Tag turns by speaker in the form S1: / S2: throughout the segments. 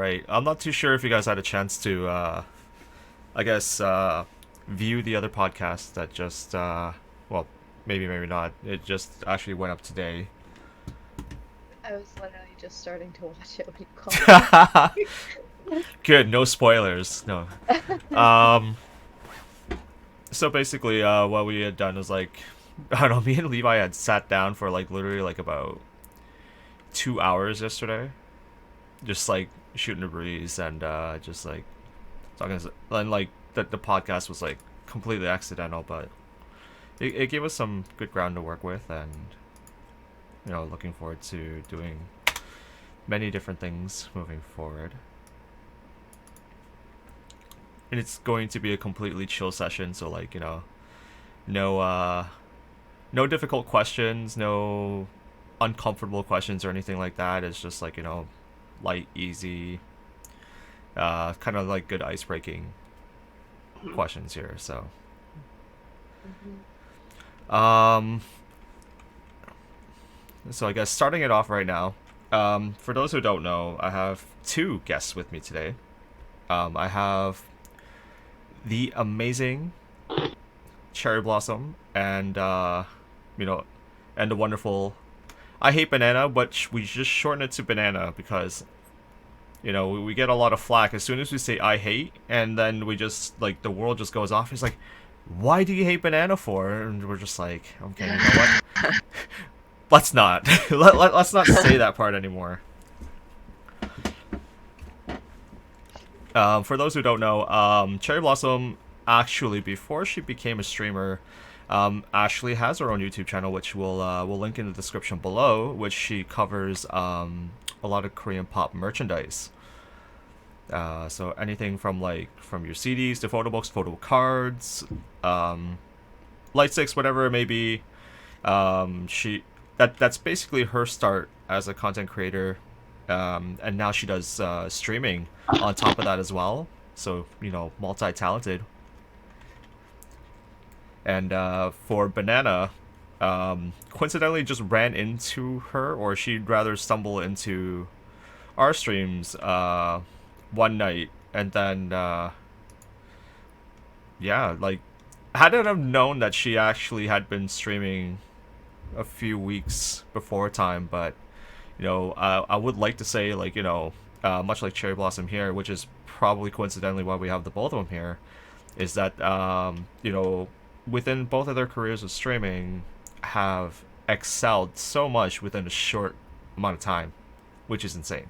S1: right. I'm not too sure if you guys had a chance to, I guess, view the other podcast that just, well, maybe not. It just actually went up today.
S2: I was literally just starting to watch it when you called me.
S1: Good, no spoilers. No. Um, so basically, what we had done was like, I don't know, me and Levi had sat down for like literally like about 2 hours yesterday, just like shooting a breeze and just like talking. And like the podcast was like completely accidental, but it gave us some good ground to work with, and looking forward to doing many different things moving forward. And it's going to be a completely chill session, so like no no difficult questions, no uncomfortable questions or anything like that. It's just like light, easy, kind of like good ice breaking
S2: Mhm,
S1: questions here. So
S2: mhm.
S1: um so I guess starting it off right now. For those who don't know, I have two guests with me today. I have the amazing Choerryblsm and you know and the wonderful I hate banana, but we just shorten it to banana because we get a lot of flack as soon as we say I hate, and then we just like the world just goes off. It's like, why do you hate banana for? And we're just like, okay, you know what? Let's not let's not say that part anymore. For those who don't know, Choerryblsm actually before she became a streamer, Ashley has her own YouTube channel, which we'll link in the description below, which she covers a lot of Korean pop merchandise. So anything from like from your CDs to photo books, photo cards, um, light sticks, whatever it may be. She that's basically her start as a content creator, and now she does streaming on top of that as well. So multi talented. And for Banana, coincidentally just ran into her, or she'd rather stumble into our streams one night, and then yeah, like hadn't have known that she actually had been streaming a few weeks before time, but I would like to say like much like Choerryblsm here, which is probably coincidentally why we have the both of them here, is that within both of their careers of streaming have excelled so much within a short amount of time, which is insane.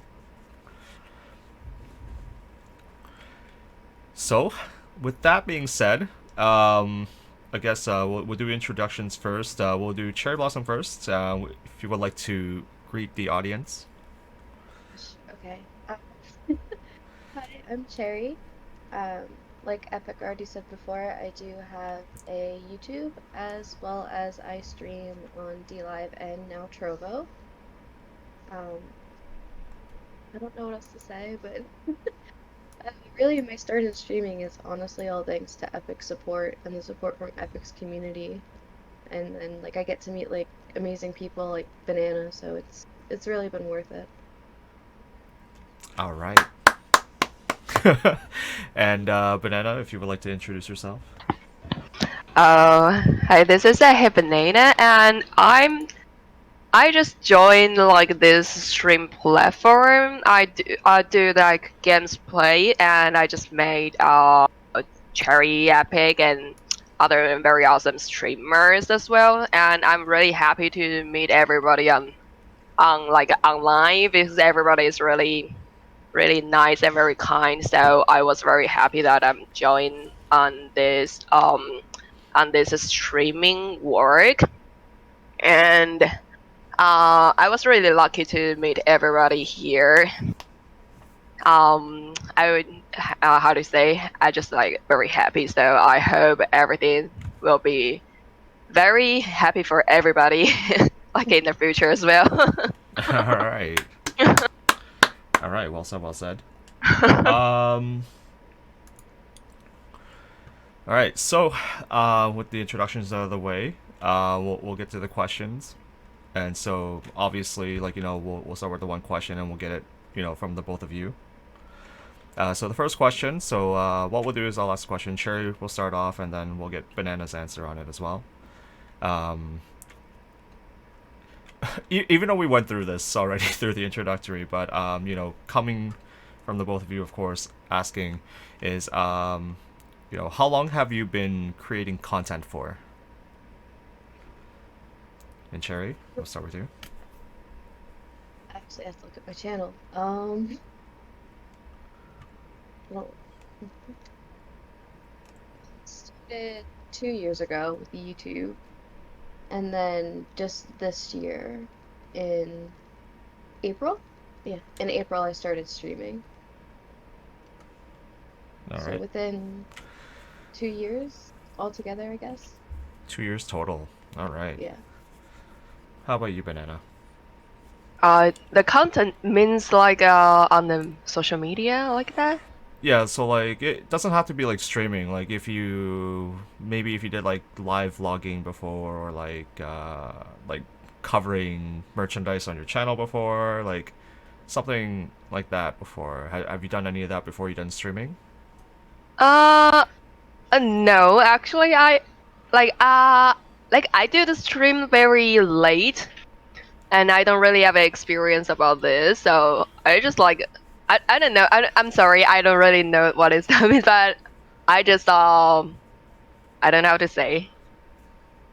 S1: So, with that being said, I guess we'll do introductions first. We'll do Choerryblsm first. If you would like to greet the audience.
S2: Okay. Hi, I'm Cherry. Like Epic already said before, I do have a YouTube as well as I stream on dlive and now Trovo. Um, I don't know what else to say, but really my start in streaming is honestly all thanks to Epic support and the support from Epic's community. And then like I get to meet like amazing people like Banana, so it's really been worth it.
S1: All right. And Banana, if you would like to introduce yourself.
S3: Hi, this is iHateBanana, and I just joined like this stream platform. I do like games play, and I just made Cherry Epic and other very awesome streamers as well. And I'm really happy to meet everybody on like online because everybody is really nice and very kind. So I was very happy that I'm joined on this streaming work, and I was really lucky to meet everybody here. I would how to say, I just like very happy. So I hope everything will be very happy for everybody, like in the future as well.
S1: All right. All right. Well said. Well said. Um. All right. So, with the introductions out of the way, we'll get to the questions. And so, obviously, like we'll start with the one question, and we'll get it, from the both of you. So the first question. So what we'll do is I'll ask a question. Cherry will start off, and then we'll get Banana's answer on it as well. Um, even though we went through this already through the introductory, but coming from the both of you, of course, asking is how long have you been creating content for? And Cherry, we'll start with you.
S2: Actually, I have to look at my channel. Well, started 2 years ago with YouTube, and then just this year in April. Yeah, in April I started streaming.
S1: All
S2: So
S1: right.
S2: within 2 years altogether, I guess.
S1: 2 years total. All right.
S2: Yeah.
S1: How about you, Banana?
S3: The content means like on the social media like that.
S1: Yeah, so like it doesn't have to be like streaming. Like if you did like live vlogging before, or like covering merchandise on your channel before, like something like that before. Have you done any of that before you done streaming?
S3: Uh, no, actually, I do the stream very late, and I don't really have an experience about this, so I just like I don't know. I'm sorry, I don't really know what is that, but I just I don't know how to say.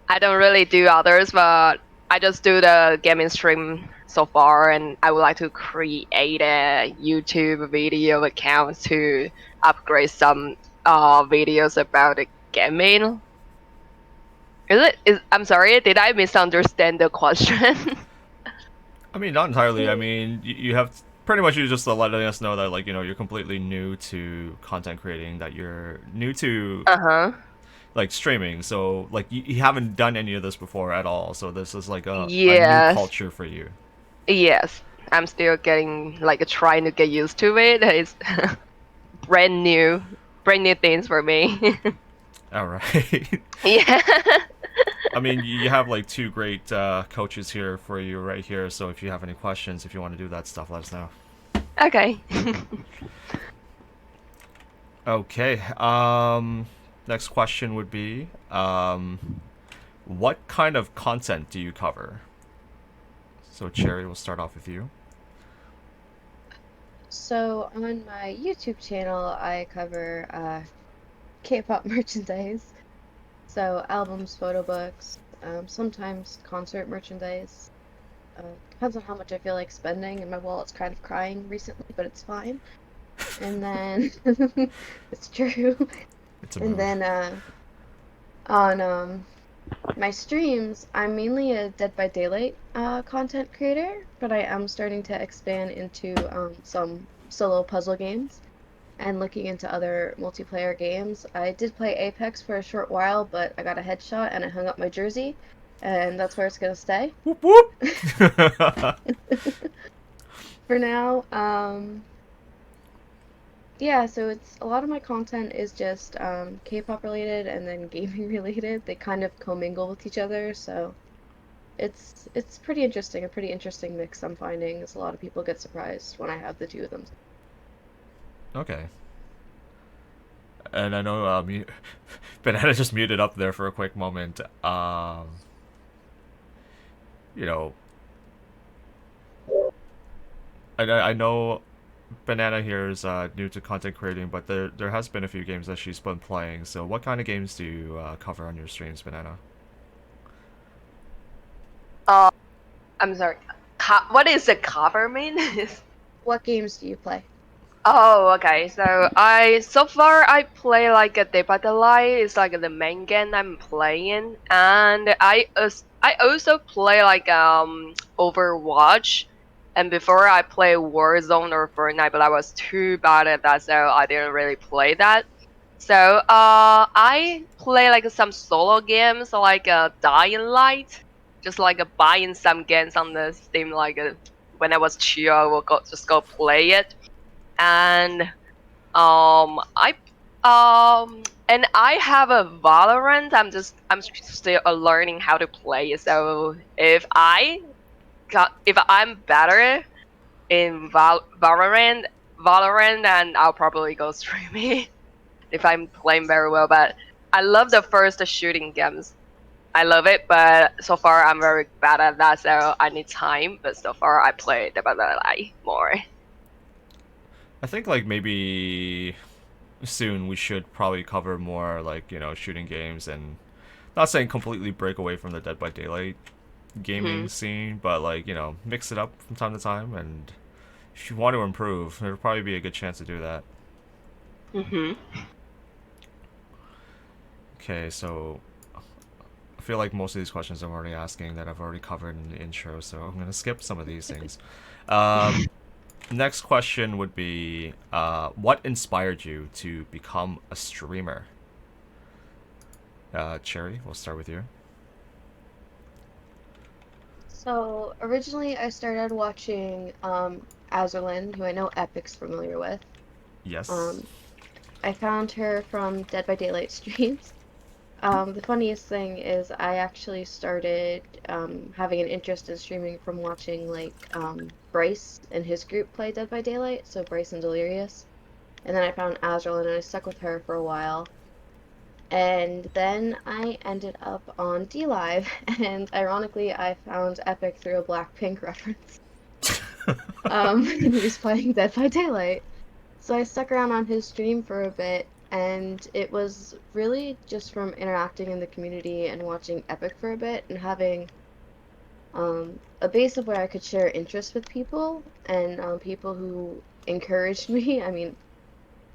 S3: I don't really do others, but I just do the gaming stream so far, and I would like to create a YouTube video account to upgrade some videos about the gaming. I'm sorry, did I misunderstand the question?
S1: I mean, not entirely. I
S2: Mm,
S1: mean, you have pretty much you just letting us know that like you're completely new to content creating, that you're new to
S3: Uh-huh.
S1: like streaming. So like you haven't done any of this before at all. So this is like a new
S3: Yes.
S1: culture for you.
S3: Yes. I'm still getting like trying to get used to it. It's brand new things for me.
S1: All right.
S3: Yeah.
S1: I mean, you have like two great coaches here for you right here. So if you have any questions, if you want to do that stuff, let us know.
S3: Okay.
S1: Okay. Next question would be, what kind of content do you cover? So Cherry, we'll start off with you.
S2: So on my YouTube channel, I cover K-pop merchandise. So albums, photo books, sometimes concert merchandise. Depends on how much I feel like spending, and my wallet's kind of crying recently, but it's fine. And then it's true.
S1: It's a
S2: And
S1: mood.
S2: then on my streams, I'm mainly a Dead by Daylight content creator, but I am starting to expand into some solo puzzle games and looking into other multiplayer games. I did play Apex for a short while, but I got a headshot and I hung up my jersey, and that's where it's gonna stay
S1: Whoop whoop.
S2: for now. Yeah, so it's a lot of my content is just K-pop related and then gaming related. They kind of commingle with each other, so it's pretty interesting, a pretty interesting mix I'm finding, as a lot of people get surprised when I have the two of them.
S1: Okay. And I know Banana just muted up there for a quick moment. You know, I know Banana here is new to content creating, but there has been a few games that she's been playing. So what kind of games do you cover on your streams, Banana?
S3: uh, I'm sorry. What is the cover mean?
S2: What games do you play?
S3: Oh, okay. So far I play like a dlive is like the main game I'm playing, and I also play like Overwatch, and before I play Warzone or Fortnite, but I was too bad at that, so I didn't really play that. So I play like some solo games like Dying Light, just like buying some games on the Steam like when I was chill, I will just go play it, and I and I have a Valorant. I'm still learning how to play. So if I'm better in Valorant, Valorant, and I'll probably go streaming if I'm playing very well. But I love the first shooting games. I love it, but so far I'm very bad at that, so I need time. But so far I play the dlive more.
S1: I think like maybe soon we should probably cover more like shooting games, and not saying completely break away from the Dead by Daylight gaming scene, but like mix it up from time to time. And if you want to improve, there'll probably be a good chance to do that. Okay, so I feel like most of these questions I'm already asking that I've already covered in the intro, so I'm gonna skip some of these things. Next question would be, what inspired you to become a streamer? Cherry, we'll start with you.
S2: So originally I started watching Azerlyn, who I know Epic's familiar with.
S1: Yes.
S2: I found her from Dead by Daylight streams. The funniest thing is I actually started having an interest in streaming from watching like Bryce and his group play Dead by Daylight, so Bryce and Delirious. And then I found Azerlyn and I stuck with her for a while. And then I ended up on dlive, and ironically I found Epic through a Blackpink reference. He was playing Dead by Daylight. So I stuck around on his stream for a bit, and it was really just from interacting in the community and watching Epic for a bit and having a base of where I could share interests with people and people who encouraged me. I mean,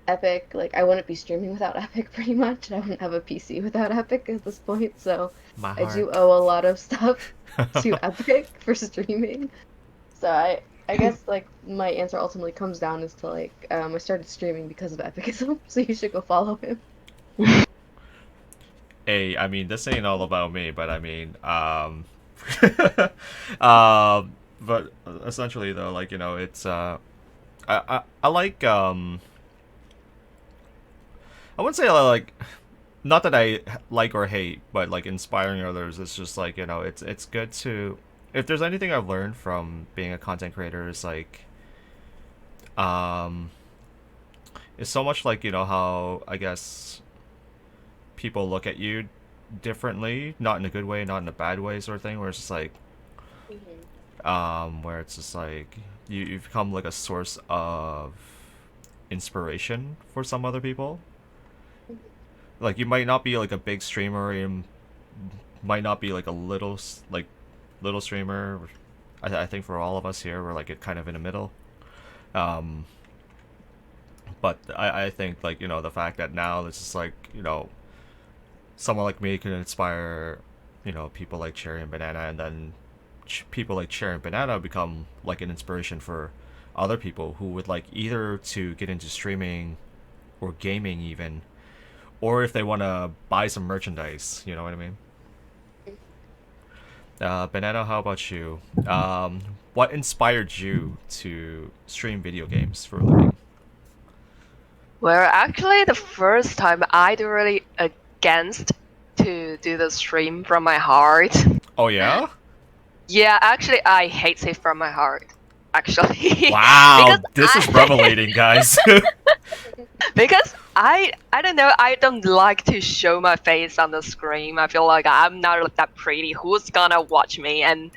S2: Epic, like, I wouldn't be streaming without Epic pretty much. I wouldn't have a PC without Epic at this point, so
S1: My
S2: I
S1: heart.
S2: do owe a lot of stuff to Epic for streaming. So I guess like my answer ultimately comes down as to like I started streaming because of Epikism, so you should go follow him.
S1: Hey, I mean, this ain't all about me, but I mean, but essentially though, like it's I like I wouldn't say I like, not that I like or hate, but like inspiring others. It's just like it's good to, if there's anything I've learned from being a content creator is like, um, it's so much like how I guess people look at you differently, not in a good way, not in a bad way, sort of thing. Where it's just like, where it's just like you become like a source of inspiration for some other people. Like you might not be like a big streamer, you might not be like a little streamer. I think for all of us here, we're like kind of in the middle. Um, but I think like the fact that now it's just like someone like me can inspire people like Choerryblsm, and then people like Choerryblsm become like an inspiration for other people who would like either to get into streaming or gaming even, or if they want to buy some merchandise, you know what I mean? Banana, how about you? What inspired you to stream video games for a living?
S3: Well, actually, the first time I'd really against to do the stream from my heart.
S1: Oh yeah?
S3: Yeah, actually, I hate it from my heart. Actually.
S1: Wow, this is revelating, guys.
S3: Because I don't know, I don't like to show my face on the screen. I feel like I'm not that pretty. Who's gonna watch me? And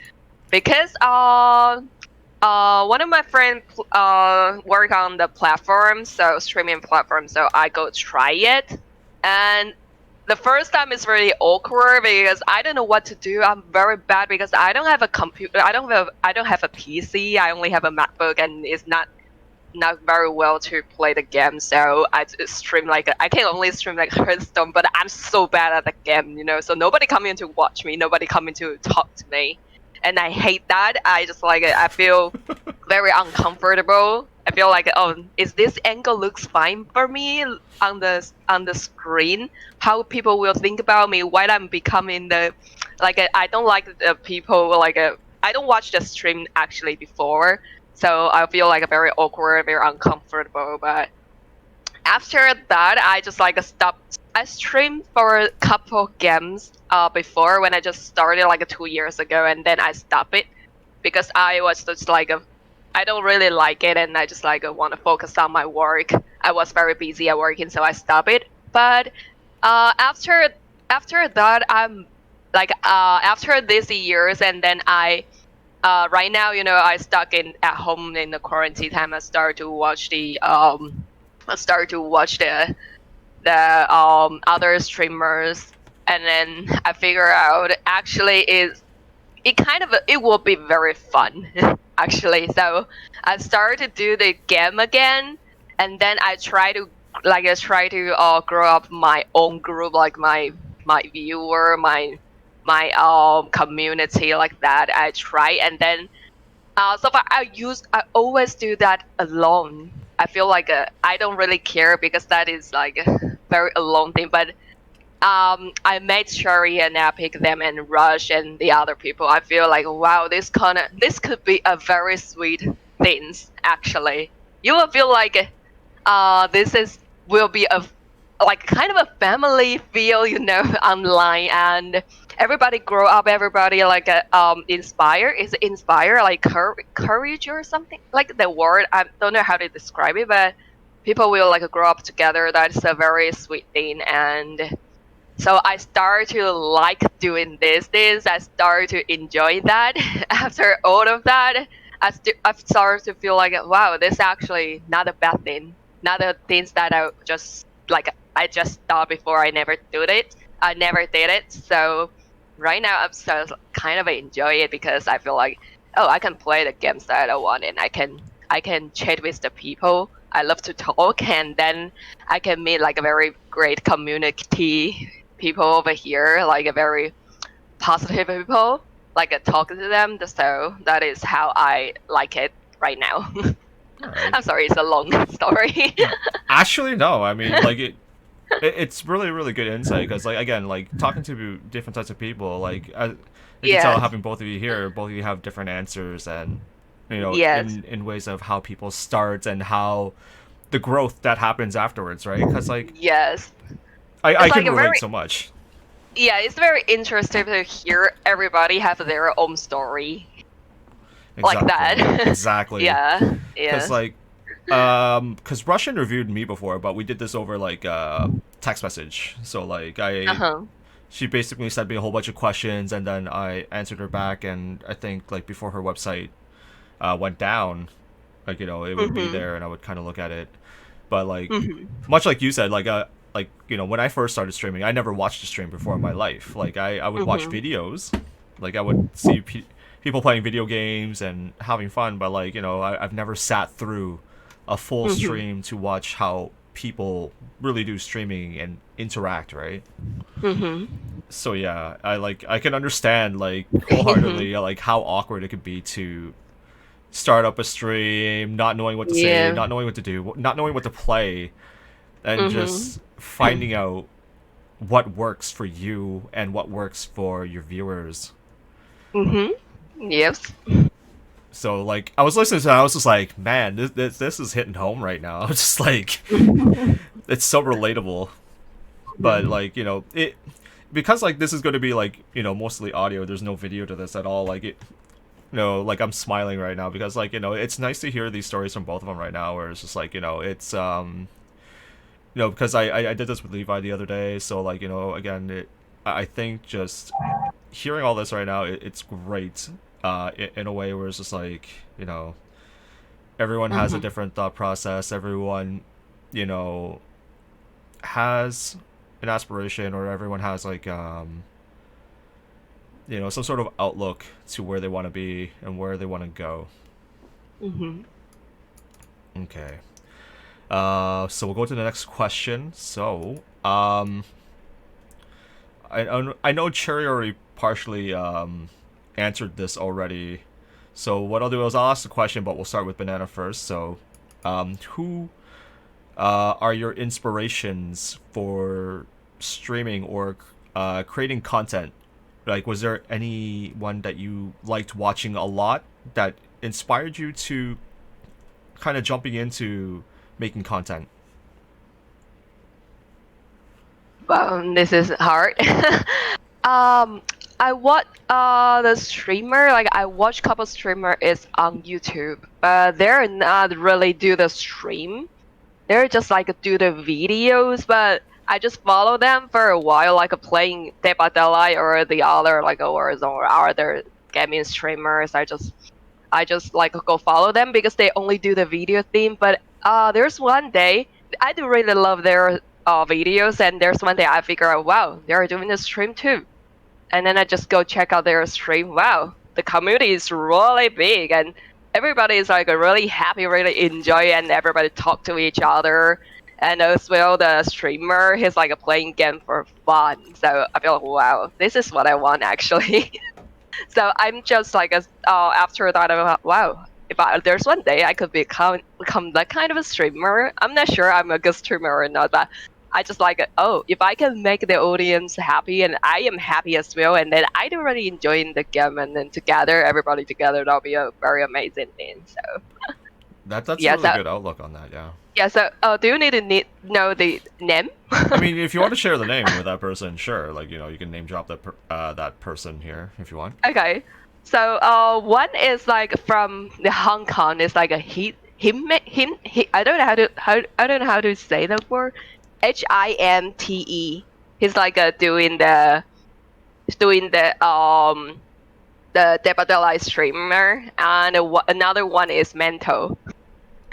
S3: because one of my friends work on the platform, so streaming platform, so I go try it, and the first time is really awkward because I don't know what to do. I'm very bad because I don't have a computer. I don't have a PC. I only have a MacBook, and it's not very well to play the game. So I stream like I can only stream like Hearthstone, but I'm so bad at the game, So nobody coming to watch me. Nobody coming to talk to me, and I hate that. I just like I feel very uncomfortable. I feel like, oh, is this angle looks fine for me on the screen? How people will think about me while I'm becoming the, like, I don't like the people, like, I don't watch the stream actually before, so I feel like very awkward, very uncomfortable. But after that, I just like stopped. I streamed for a couple games before when I just started like 2 years ago, and then I stopped it because I was just like I don't really like it, and I just like want to focus on my work. I was very busy at working, so I stopped it. But after that, I'm like after these years, and then I right now, I stuck in at home in the quarantine time. I start to watch the other streamers, and then I figure out actually it will be very fun actually. So I started to do the game again, and then I try to grow up my own group, like my viewer, my community like that. I try, and then so far I always do that alone. I feel like I don't really care because that is like a very alone thing, but I made Choerry and Epikism and Rush and the other people. I feel like wow, this could be a very sweet things actually. You will feel like this is will be a like kind of a family feel, online, and everybody grow up, everybody like inspire. Is it inspire like courage or something like the word? I don't know how to describe it, but people will like grow up together. That's a very sweet thing, and so I start to like doing this. I start to enjoy that. After all of that, I start to feel like, wow, this actually not a bad thing. Not the things that I just thought before. I never did it. So right now I'm so kind of enjoy it because I feel like, oh, I can play the games that I want, and I can chat with the people. I love to talk, and then I can meet like a very great community people over here, like a very positive people, like talking to them. So that is how I like it right now.
S1: Alright.
S3: I'm sorry, it's a long story.
S1: Actually, no. I mean, like it's really really good insight because like again like talking to different types of people like you can tell
S3: Yes.
S1: having both of you here, both of you have different answers and
S3: Yes.
S1: in ways of how people start and how the growth that happens afterwards, right? Because like
S3: Yes.
S1: I
S3: It's
S1: can
S3: like a
S1: relate
S3: very
S1: so much.
S3: yeah. It's very interesting to hear everybody have their own story like
S1: Exactly,
S3: that.
S1: exactly.
S3: Yeah.
S1: Because
S3: Yes.
S1: like because Rush interviewed me before, but we did this over like text message. So like
S3: Uh huh.
S1: she basically sent me a whole bunch of questions and then I answered her back, and I think like before her website went down, like it would be
S3: Mhm.
S1: there and I would kind of look at it. But like
S3: Mhm.
S1: much like you said, like when I first started streaming, I never watched a stream before in my life. Like I would watch
S3: Mhm.
S1: videos, like I would see people playing video games and having fun, but like I've never sat through a full
S3: Mhm.
S1: stream to watch how people really do streaming and interact, right?
S3: Mhm.
S1: So yeah, I can understand like wholeheartedly like how awkward it could be to start up a stream, not knowing what to say,
S3: Yeah.
S1: not knowing what to do, not knowing what to play, and
S3: Mhm.
S1: just finding out what works for you and what works for your viewers.
S3: Mhm. Yes.
S1: So like I was listening to it, I was just like, man, this is hitting home right now. I was just like, it's so relatable. But like it because like this is going to be like mostly audio. There's no video to this at all. Like it. Like I'm smiling right now because like it's nice to hear these stories from both of them right now. Where it's just like it's because I did this with Levi the other day. So like again I think just hearing all this right now it's great. In a way where it's just like everyone has a
S3: Mhm.
S1: different thought process. Everyone you know has an aspiration, or everyone has like some sort of outlook to where they want to be and where they want to go.
S3: Mhm.
S1: Okay. So we'll go to the next question. So, I know Cherry already partially answered this already. So what I'll do is I'll ask the question, but we'll start with Banana first. So, who are your inspirations for streaming or creating content? Like, was there anyone that you liked watching a lot that inspired you to kind of jumping into making content?
S3: This is hard. um, I watch the streamer, like I watch couple streamer is on YouTube, but they're not really do the stream. They're just like do the videos, but I just follow them for a while, like playing Dead by Daylight or the other like or other gaming streamers. I just like go follow them because they only do the video theme. But there's one day I do really love their videos, and there's one day I figure out, wow, they're doing the stream too, and then I just go check out their stream. Wow, the community is really big, and everybody is like really happy, really enjoy, and everybody talk to each other. And as well, the streamer, he's like playing game for fun. So I feel like, wow, this is what I want actually. So I'm just like, after that, I'm like, wow, if there's one day I could become that kind of a streamer. I'm not sure I'm a good streamer or not, but I just like, oh, if I can make the audience happy and I am happy as well, and then I do really enjoying the game, and then together, everybody together, that'll be a very amazing thing. So
S1: That's a
S3: yeah,
S1: really
S3: so
S1: good outlook on that. Yeah.
S3: yeah, so do you need to know the name?
S1: I mean, if you want to share the name with that person, sure. Like, you can name drop that person here if you want.
S3: Okay, so one is like from the Hong Kong. It's like a him. I don't know I don't know how to say that word. HIMTE. He's like doing the Debadella streamer, and another one is Mento.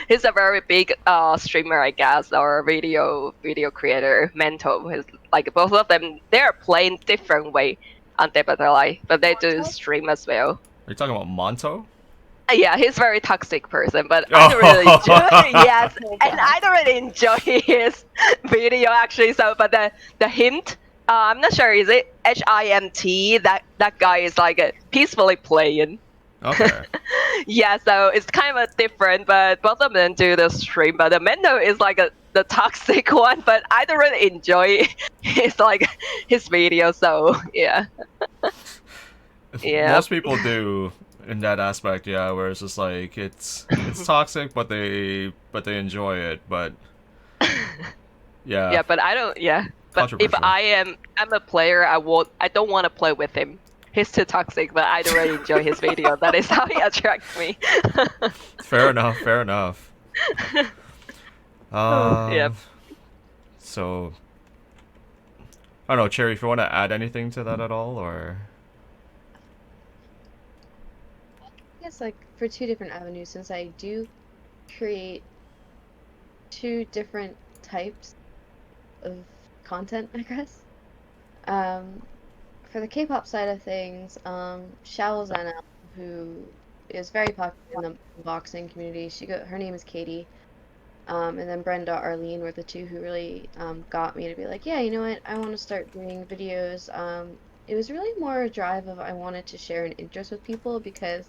S3: He's a very big streamer, I guess, or video creator. Mento. He's like both of them. They're playing different way on Debadella, but they do
S2: Monto?
S3: stream as well.
S1: Are you talking about Monto?
S3: Yeah, he's a very toxic person, but I don't really enjoy. Yes,
S2: Oh
S3: and
S2: God.
S3: I don't really enjoy his video actually. So, but the hint, I'm not sure. Is it HIMT? That guy is like peacefully playing.
S1: Okay.
S3: Yeah, so it's kind of different, but both of them do the stream. But the Mendo is like the toxic one, but I don't really enjoy his video. So yeah, yeah.
S1: Most people do in that aspect, yeah, where it's just like it's toxic, but they enjoy it, but yeah.
S3: Yeah, but I don't. Yeah, but if
S1: Controversial.
S3: I'm a player, I don't want to play with him. He's too toxic, but I don't really enjoy his video. That is how he attracts me.
S1: Fair enough. Fair enough.
S3: Yep.
S1: So I don't know, Cherry, if you want to add anything to that at all, or
S2: I guess like for two different avenues, since I do create two different types of content, I guess. For the K-pop side of things, Choerryblsm, who is very popular in the boxing community, her name is Katie. And then Brenda, Arlene were the two who really got me to be like, yeah, you know what, I want to start doing videos. It was really more a drive of I wanted to share an interest with people because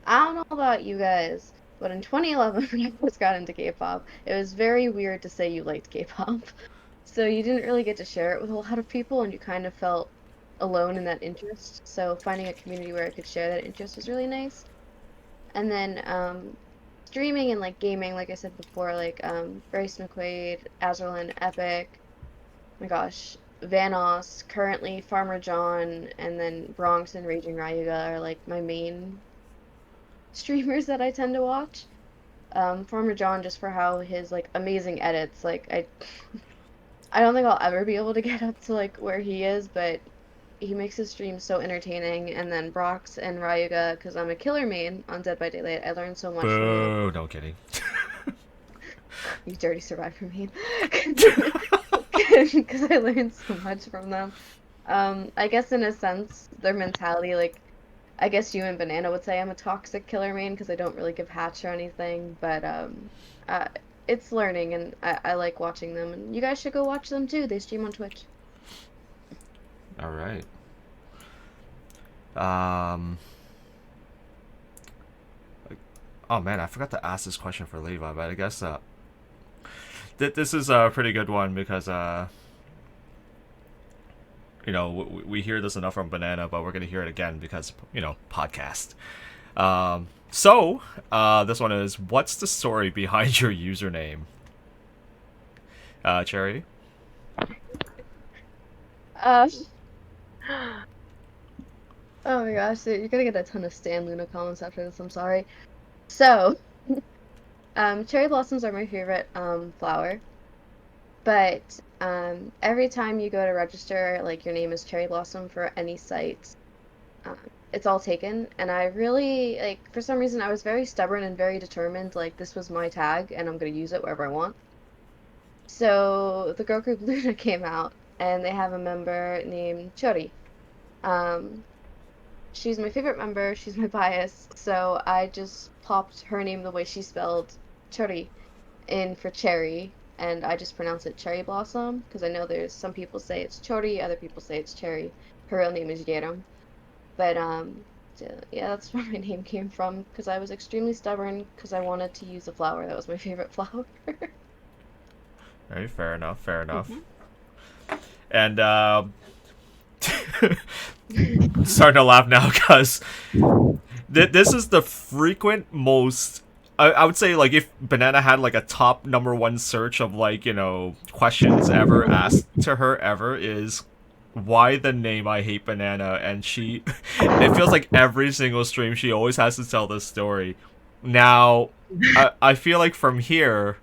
S2: I don't know about you guys, but in 2011 when I first got into K-pop, it was very weird to say you liked K-pop. So you didn't really get to share it with a lot of people, and you kind of felt alone in that interest. So finding a community where I could share that interest was really nice. And then streaming and like gaming, like I said before, like Bryce McQuaid, Azerlin, Epic, oh my gosh, Vanos, currently Farmer John, and then Bronx and Raging Ryuga are like my main streamers that I tend to watch. Farmer John just for how his like amazing edits, like I don't think I'll ever be able to get up to like where he is, but he makes his streams so entertaining. And then Brox and Ryuga, because I'm a killer main on Dead by Daylight, I learned so much from them.
S1: boo, no kidding.
S2: You dirty survivor main. Because I learned so much from them. I guess in a sense, their mentality, like, I guess you and Banana would say I'm a toxic killer main because I don't really give hatch or anything, but it's learning, and I like watching them, and you guys should go watch them too. They stream on Twitch.
S1: All right. Oh man, I forgot to ask this question for Levi, but I guess this is a pretty good one because we hear this enough from Banana, but we're gonna hear it again because podcast. So this one is, what's the story behind your username? Cherry.
S2: Oh my gosh, so you're gonna get a ton of Stan Luna comments after this, I'm sorry. So, cherry blossoms are my favorite flower. But every time you go to register, like your name is Cherry Blossom for any site, it's all taken. And I really, like, for some reason, I was very stubborn and very determined, like, this was my tag and I'm gonna use it wherever I want. So the girl group Luna came out and they have a member named Choerry. Um, she's my favorite member, she's my bias, so I just popped her name the way she spelled Choerry in for cherry, and I just pronounce it cherry blossom because I know there's some people say it's chori, other people say it's cherry. Her real name is Yeram, but so, yeah, that's where my name came from because I was extremely stubborn because I wanted to use a flower that was my favorite flower.
S1: Right, fair enough, fair enough.
S3: Mm-hmm.
S1: And starting to laugh now because this is the frequent most. I would say like if Banana had like a top number one search of like questions ever asked to her ever is why the name I hate banana, and she it feels like every single stream she always has to tell this story. Now I feel like from here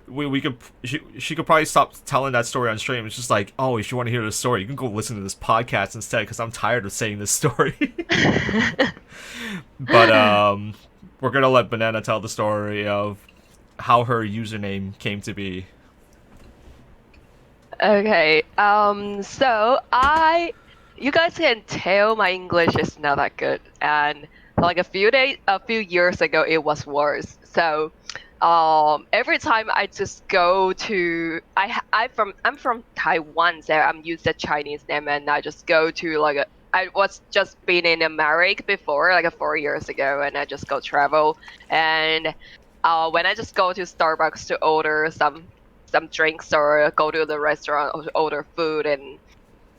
S1: we could she could probably stop telling that story on stream. It's just like, oh, if you want to hear the story, you can go listen to this podcast instead because I'm tired of saying this story. But we're gonna let Banana tell the story of how her username came to be.
S3: Okay. So you guys can tell my English is not that good, and like a few years ago, it was worse. So, every time I just go to, I'm from Taiwan, so I'm used to Chinese name, and I just go to I was just been in America before, like 4 years ago, and I just go travel, and when I just go to Starbucks to order some drinks or go to the restaurant or order food, and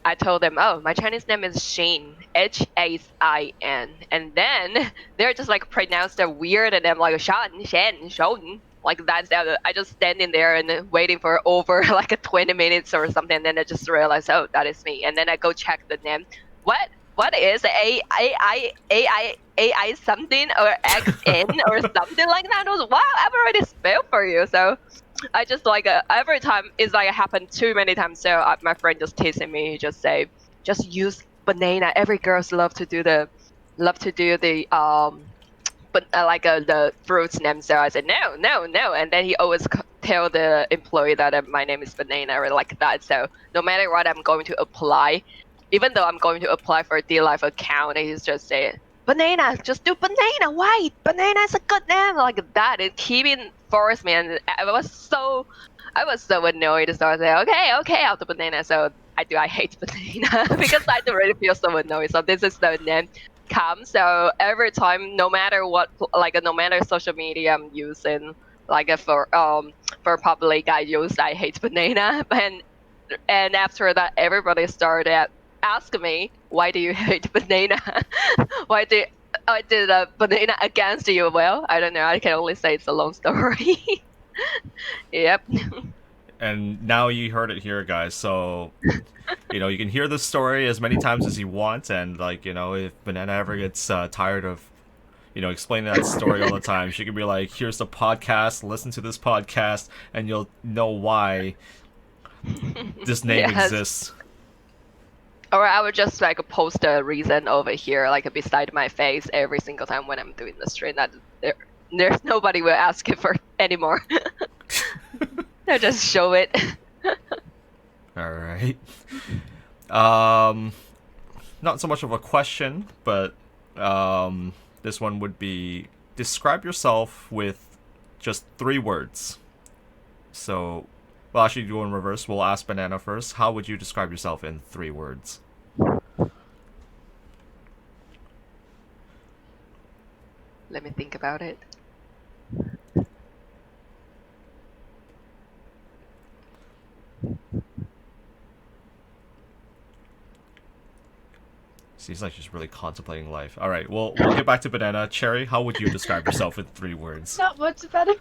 S3: I told them, oh, my Chinese name is Shin, Hasin, and then they're just like pronounced it weird, and I'm like Shan, Shen, Shon, like that's the I just standing there and then waiting for over like 20 minutes or something, and then I just realized, oh, that is me, and then I go check the name. What is A I something or XN or something like that? I was wow, I've already spelled for you, so. I just like every time it's like it happened too many times. So my friend just teasing me, just say, just use banana. Every girls love to do the but the fruits name. So I said no, no, no, and then he always tell the employee that my name is banana or like that. So no matter what, I'm going to apply, even though I'm going to apply for a dlive account, he's just saying. Banana, just do banana. Why? Banana is a good name like that. And he even forced me, and I was so annoyed. So I said, okay, I'll do banana. So I hate banana because I don't really feel so annoyed. So this is the name come. So every time, no matter what, like no matter social media I'm using, like for public, I hate banana, and after that, everybody started asking me, why do you hate banana? why do I did a banana against you? Well, I don't know. I can only say it's a long story. Yep.
S1: And now you heard it here, guys. So you can hear the story as many times as you want, and like if Banana ever gets tired of explaining that story all the time, she could be like, here's the podcast, listen to this podcast, and you'll know why this name
S3: Yes.
S1: exists.
S3: Or I would just like post a reason over here, like beside my face every single time when I'm doing the stream. That there's nobody will ask it for anymore. I just show it.
S1: All right. Not so much of a question, but this one would be describe yourself with just 3 words. So, well, actually, go in reverse. We'll ask Banana first. How would you describe yourself in 3 words?
S3: Let me think about it.
S1: Seems like she's really contemplating life. All right, well, we'll get back to Banana. Cherry, how would you describe yourself in 3 words?
S2: Not much better.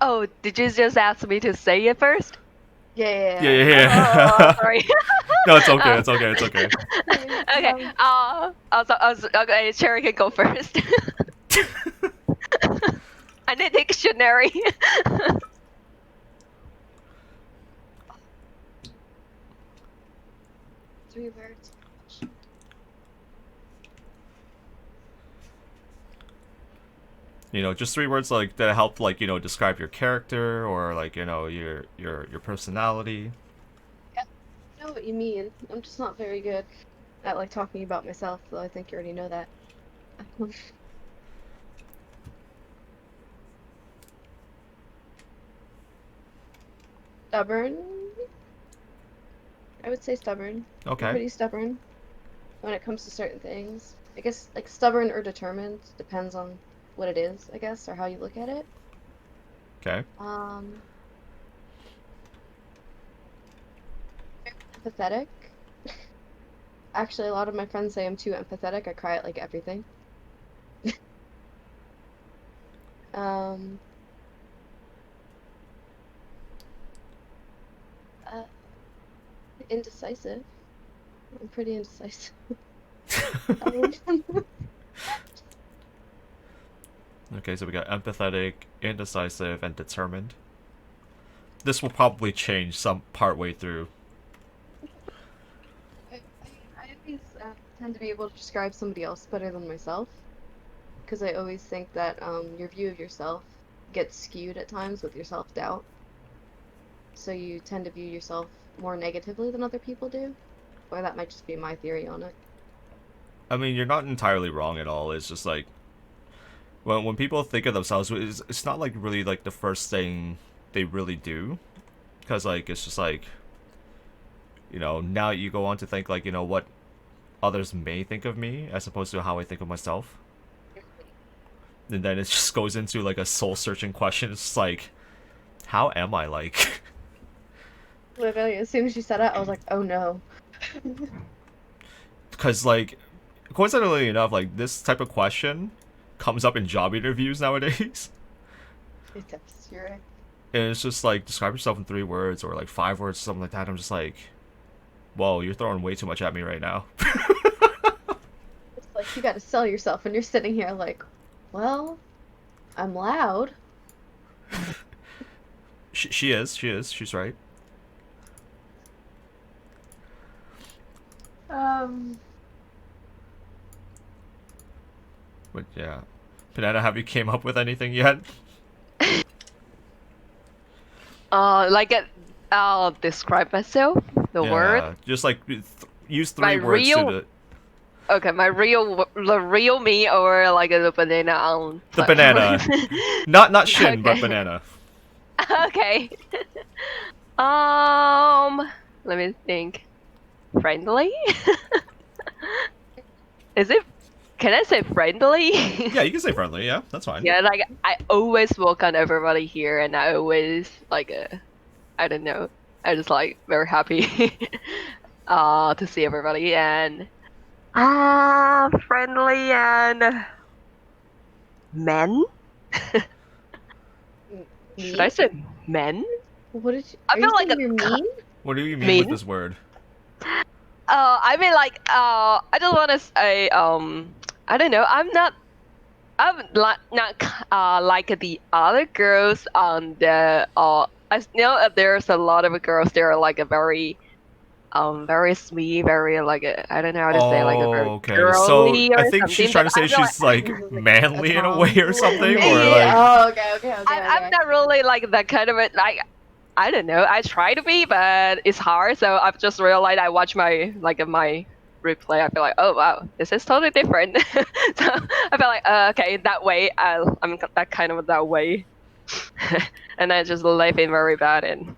S3: Oh, did you just ask me to say it first?
S2: Yeah.
S1: Yeah.
S3: Sorry.
S1: No, it's okay. It's okay. It's okay.
S3: Okay. Okay. Cherry can go first. I need dictionary.
S2: 3 words.
S1: Just 3 words like that help like describe your character or like your personality.
S2: Yeah, I know what you mean. I'm just not very good at like talking about myself, though I think you already know that. Stubborn. I would say stubborn. I'm
S1: Okay.
S2: pretty stubborn when it comes to certain things. I guess like stubborn or determined depends on what it is, I guess, or how you look at it.
S1: Okay.
S2: Very empathetic. Actually, a lot of my friends say I'm too empathetic. I cry at like everything. Um, uh, Indecisive. I'm pretty indecisive.
S1: Okay, so we got empathetic, indecisive, and determined. This will probably change some part way through.
S2: I always tend to be able to describe somebody else better than myself, because I always think that your view of yourself gets skewed at times with your self-doubt. So you tend to view yourself more negatively than other people do. Or that might just be my theory on it.
S1: I mean, you're not entirely wrong at all. It's just like when people think of themselves, it's not like really like the first thing they really do, because like it's just like now you go on to think like what others may think of me as opposed to how I think of myself, and then it just goes into like a soul searching question. It's just like, how am I like?
S2: Literally, as soon as you said it, I was like, oh no.
S1: Because like coincidentally enough, like this type of question comes up in job interviews nowadays.
S2: It does, you're right.
S1: And it's just like describe yourself in 3 words or like 5 words, something like that. I'm just like, whoa, you're throwing way too much at me right now.
S2: It's like you gotta sell yourself, and you're sitting here like, well, I'm loud.
S1: She is. She's right.
S2: Um,
S1: But yeah, Banana, have you came up with anything yet?
S3: I'll describe myself. The word.
S1: Yeah, just like use
S3: My
S1: 3 words to
S3: real. Okay, the real me, or like the banana on
S1: the
S3: platform.
S1: banana, not Shin, but
S3: Okay.
S1: banana.
S3: Okay. Let me think. Friendly? Is it? Can I say friendly?
S1: Yeah, you can say friendly. Yeah, that's fine.
S3: Yeah, like I always welcome everybody here, and I always like I don't know. I just like very happy to see everybody and friendly and men. Should I
S2: mean?
S3: say men?
S2: What did you?
S3: I
S2: Are you
S3: feel like
S2: saying you're mean?
S1: What do you mean with
S3: mean.
S1: this word?
S3: I mean like I just want to say I don't know. I'm not like the other girls on the I know there's a lot of girls there are like a very sweet, very like I don't know how to say like a very
S1: Oh, okay. So
S3: girly or
S1: I think she's
S3: something,
S1: trying
S3: but
S1: to say
S3: I feel like
S1: she's like
S2: This is like a
S1: manly in a way or something, or
S2: maybe.
S1: like
S2: Oh, okay.
S3: I'm not really like that kind of it. Like I don't know. I try to be, but it's hard. So I've just realized I watch my replay. I feel like, oh wow, this is totally different. So I feel like, okay, that way I'm that kind of that way, and I just live in very bad and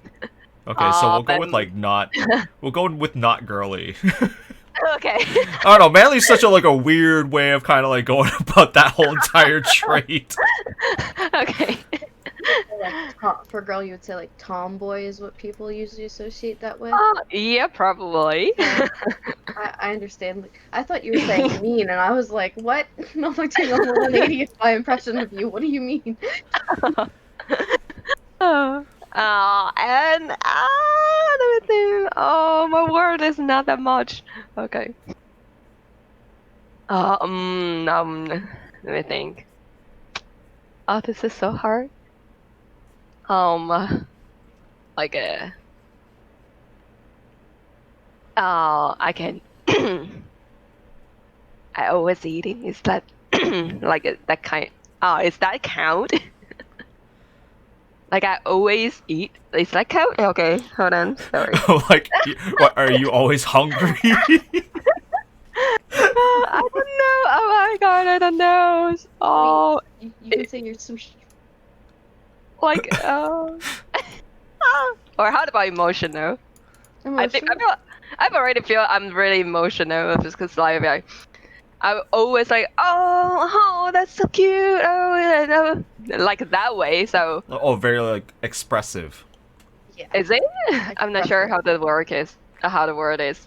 S1: okay. So we'll go
S3: but
S1: with like not. We'll go with not girly.
S3: okay.
S1: I don't know. Manly's such a like a weird way of kind of like going about that whole entire trait.
S3: Okay.
S2: For a girl, you would say like tomboy is what people usually associate that with.
S3: Yeah, probably.
S2: I understand. Like, I thought you were saying mean, and I was like, what? I'm like doing a whole 180 my impression of you. What do you mean?
S3: And let me think. Oh, my word is not that much. Okay. Let me think. Oh, this is so hard. Like I can. I always eating. Is that like that kind? Oh, is that count? Like I always eat. Is that count? Okay, hold on. Sorry.
S1: Like, what, are you always hungry?
S3: I don't know. Oh my god, I don't know. Oh,
S2: You can say you're sushi.
S3: like or how about emotional? I think
S2: Emotional?
S3: I've already feel I'm really emotional just because like I'm always like oh that's so cute oh like that way. So
S1: Oh, very like expressive.
S2: Yeah.
S3: is it? I'm not sure
S2: Expressive.
S3: how the word is. How the word is.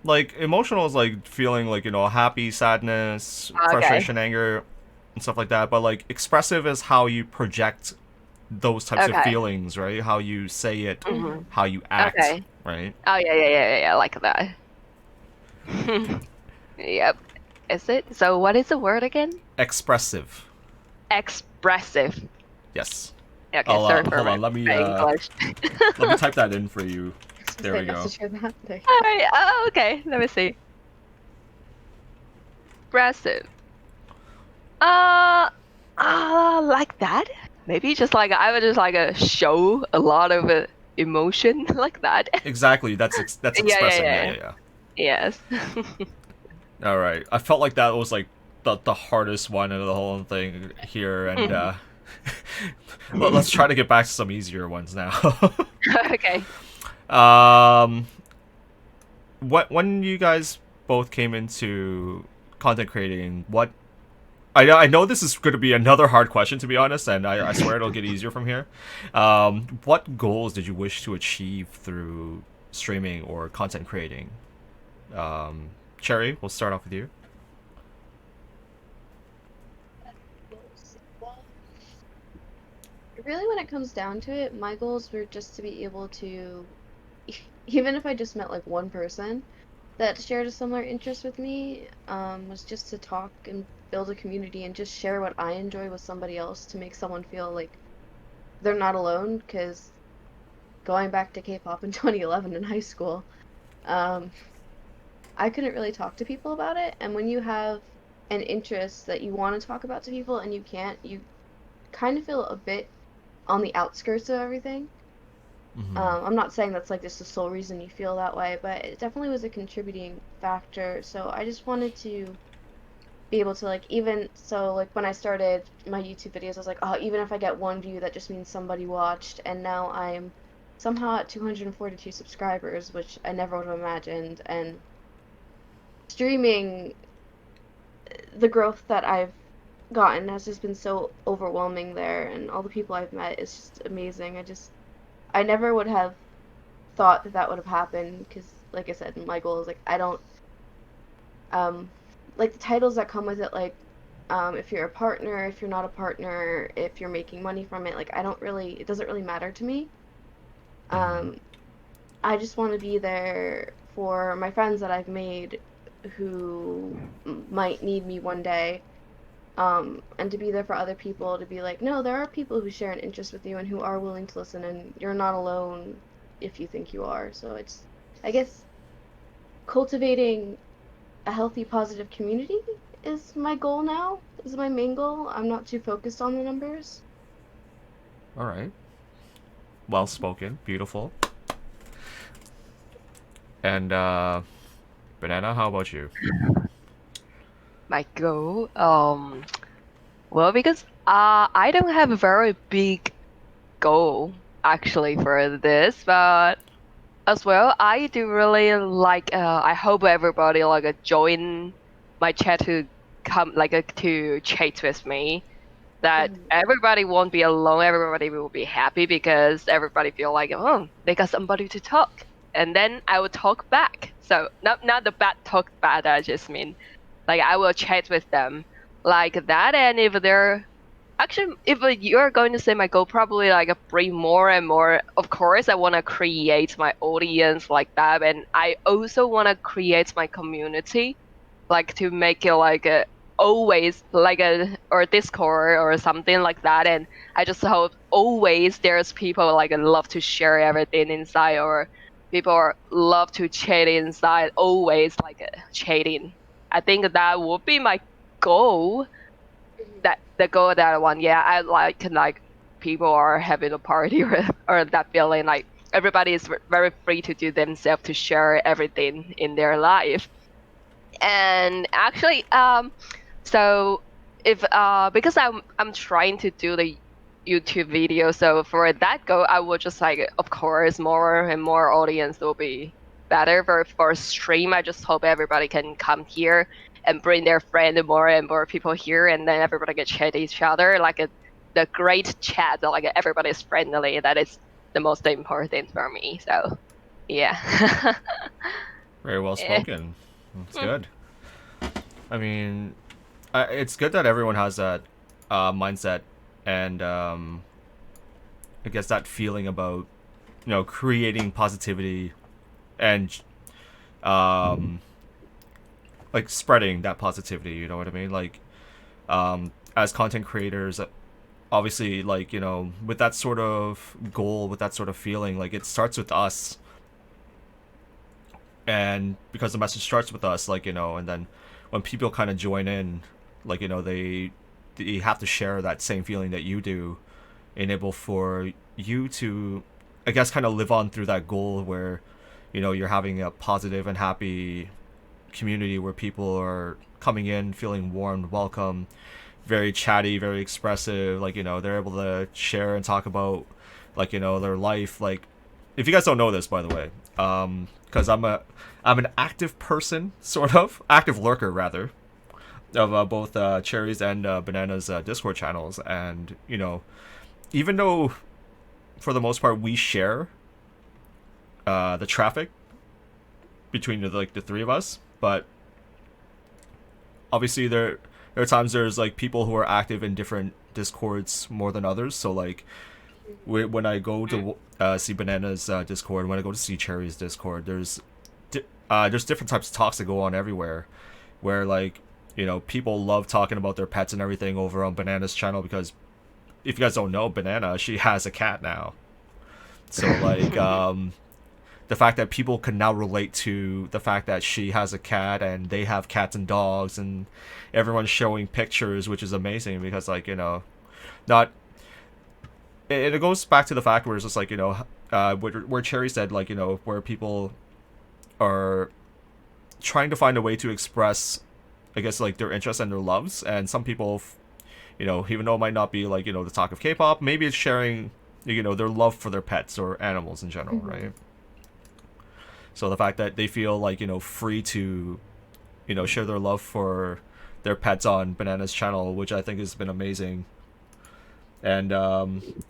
S1: Like emotional is like feeling like, happy, sadness,
S3: Okay.
S1: frustration, anger, and stuff like that. But like expressive is how you project those types of
S3: Okay.
S1: feelings, right? How you say it,
S3: Mhm.
S1: how you act,
S3: Okay.
S1: right?
S3: Oh yeah, like that. Yep. Is it? So what is the word again?
S1: Expressive.
S3: Expressive.
S1: Yes.
S3: Okay,
S1: I'll
S3: sorry for
S1: hold on. Let me
S3: my English.
S1: type that in for you. There we go.
S2: Message her that. There you go.
S3: Alright, oh, okay, let me see. Expressive. Uh, like that? Maybe just like I would just like show a lot of emotion like that.
S1: Exactly. That's expressing. Yeah,
S3: Yeah.
S1: yeah, yeah.
S3: Yes.
S1: All right. I felt like that was like the hardest one of the whole thing here, and let's try to get back to some easier ones now.
S3: Okay.
S1: um, when you guys both came into content creating, I know this is going to be another hard question, to be honest, and I swear it'll get easier from here. What goals did you wish to achieve through streaming or content creating? Cherry, we'll start off with you.
S2: Well, really, when it comes down to it, my goals were just to be able to, even if I just met like one person that shared a similar interest with me, was just to talk and build a community and just share what I enjoy with somebody else to make someone feel like they're not alone. Because going back to K-pop in 2011 in high school, um, I couldn't really talk to people about it. And when you have an interest that you want to talk about to people and you can't, you kind of feel a bit on the outskirts of everything.
S1: Mm-hmm.
S2: I'm not saying that's like just the sole reason you feel that way, but it definitely was a contributing factor. So I just wanted to be able to like even so like when I started my YouTube videos, I was like, oh, even if I get one view, that just means somebody watched. And now I'm somehow at 242 subscribers, which I never would have imagined. And streaming, the growth that I've gotten has just been so overwhelming there, and all the people I've met is just amazing. I never would have thought that that would have happened because, like I said, my goal is like I don't um like the titles that come with it, like if you're a partner, if you're not a partner, if you're making money from it, like I don't really, it doesn't really matter to me.
S1: Mm-hmm.
S2: Um, I just want to be there for my friends that I've made who might need me one day. And to be there for other people, to be like, no, there are people who share an interest with you and who are willing to listen, and you're not alone if you think you are. So it's, I guess, cultivating a healthy, positive community is my goal now, is my main goal. I'm not too focused on the numbers.
S1: All right. Well spoken. Beautiful. And Banana, how about you?
S3: My goal. Well, because I don't have a very big goal actually for this, but as well, I do really like. I hope everybody like join my chat to come like to chat with me. That
S2: Mhm.
S3: everybody won't be alone. Everybody will be happy because everybody feel like oh they got somebody to talk, and then I will talk back. So not the bad talk bad. I just mean like I will chat with them like that, and if they're Actually, if you're going to say my goal, probably like bring more and more. Of course, I want to create my audience like that, and I also want to create my community, like to make it like a always like a or Discord or something like that. And I just hope always there's people like love to share everything inside, or people love to chat inside. Always like chatting. I think that would be my goal,
S2: Mhm.
S3: that the goal that I want. Yeah, I like people are having a party or that feeling like everybody is very free to do themselves to share everything in their life. And actually, so if because I'm trying to do the YouTube video, so for that goal, I would just like, of course, more and more audience will be better for stream. I just hope everybody can come here and bring their friend and more people here, and then everybody can chat each other like the great chat, like everybody's friendly. That is the most important for me. So yeah.
S1: Very well
S3: Eh.
S1: spoken. It's good. I mean, it's good that everyone has that mindset and I guess that feeling about creating positivity and um, like spreading that positivity. You know what I mean? Like as content creators, obviously, like with that sort of goal, with that sort of feeling, like it starts with us, and because the message starts with us, like and then when people kind of join in, like they have to share that same feeling that you do, enable for you to, I guess, kind of live on through that goal where you're having a positive and happy community where people are coming in feeling warm, welcome, very chatty, very expressive. Like they're able to share and talk about like their life. Like if you guys don't know this, by the way, because I'm an active person, sort of active lurker rather, of both Cherry's and Banana's Discord channels, and even though for the most part we share the traffic between the three of us, but obviously there are times there's like people who are active in different discords more than others. So like when I go to see Banana's Discord, when I go to see Cherry's Discord, there's different types of talks that go on everywhere, where like people love talking about their pets and everything over on Banana's channel, because if you guys don't know Banana, she has a cat now. So like the fact that people can now relate to the fact that she has a cat and they have cats and dogs, and everyone's showing pictures, which is amazing, because like not it goes back to the fact where it's just like where Cherry said, like where people are trying to find a way to express, I guess, like their interests and their loves. And some people even though it might not be like the talk of K-pop, maybe it's sharing their love for their pets or animals in general,
S2: Mhm.
S1: right? So the fact that they feel like free to share their love for their pets on Banana's channel, which I think has been amazing. And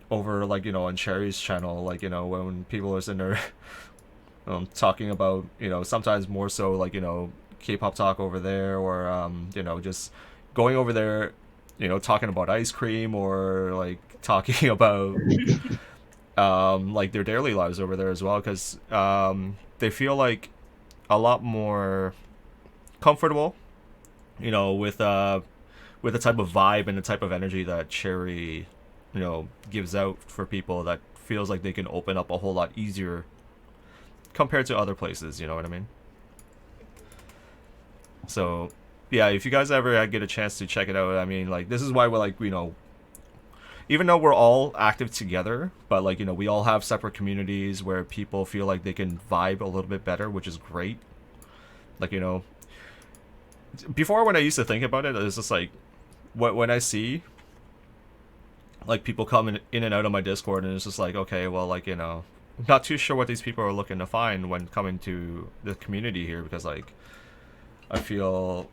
S1: over like on Cherry's channel, like when people are sitting there talking about sometimes more so like K-pop talk over there, or just going over there, talking about ice cream, or like talking about like their daily lives over there as well, because they feel like a lot more comfortable, with the type of vibe and the type of energy that Cherry, gives out for people, that feels like they can open up a whole lot easier compared to other places. You know what I mean? So, yeah, if you guys ever get a chance to check it out, I mean, like this is why we're like even though we're all active together, but like we all have separate communities where people feel like they can vibe a little bit better, which is great. Like before, when I used to think about it, it's just like when I see like people come in and out of my Discord, and it's just like, okay, well, like I'm not too sure what these people are looking to find when coming to the community here, because like I feel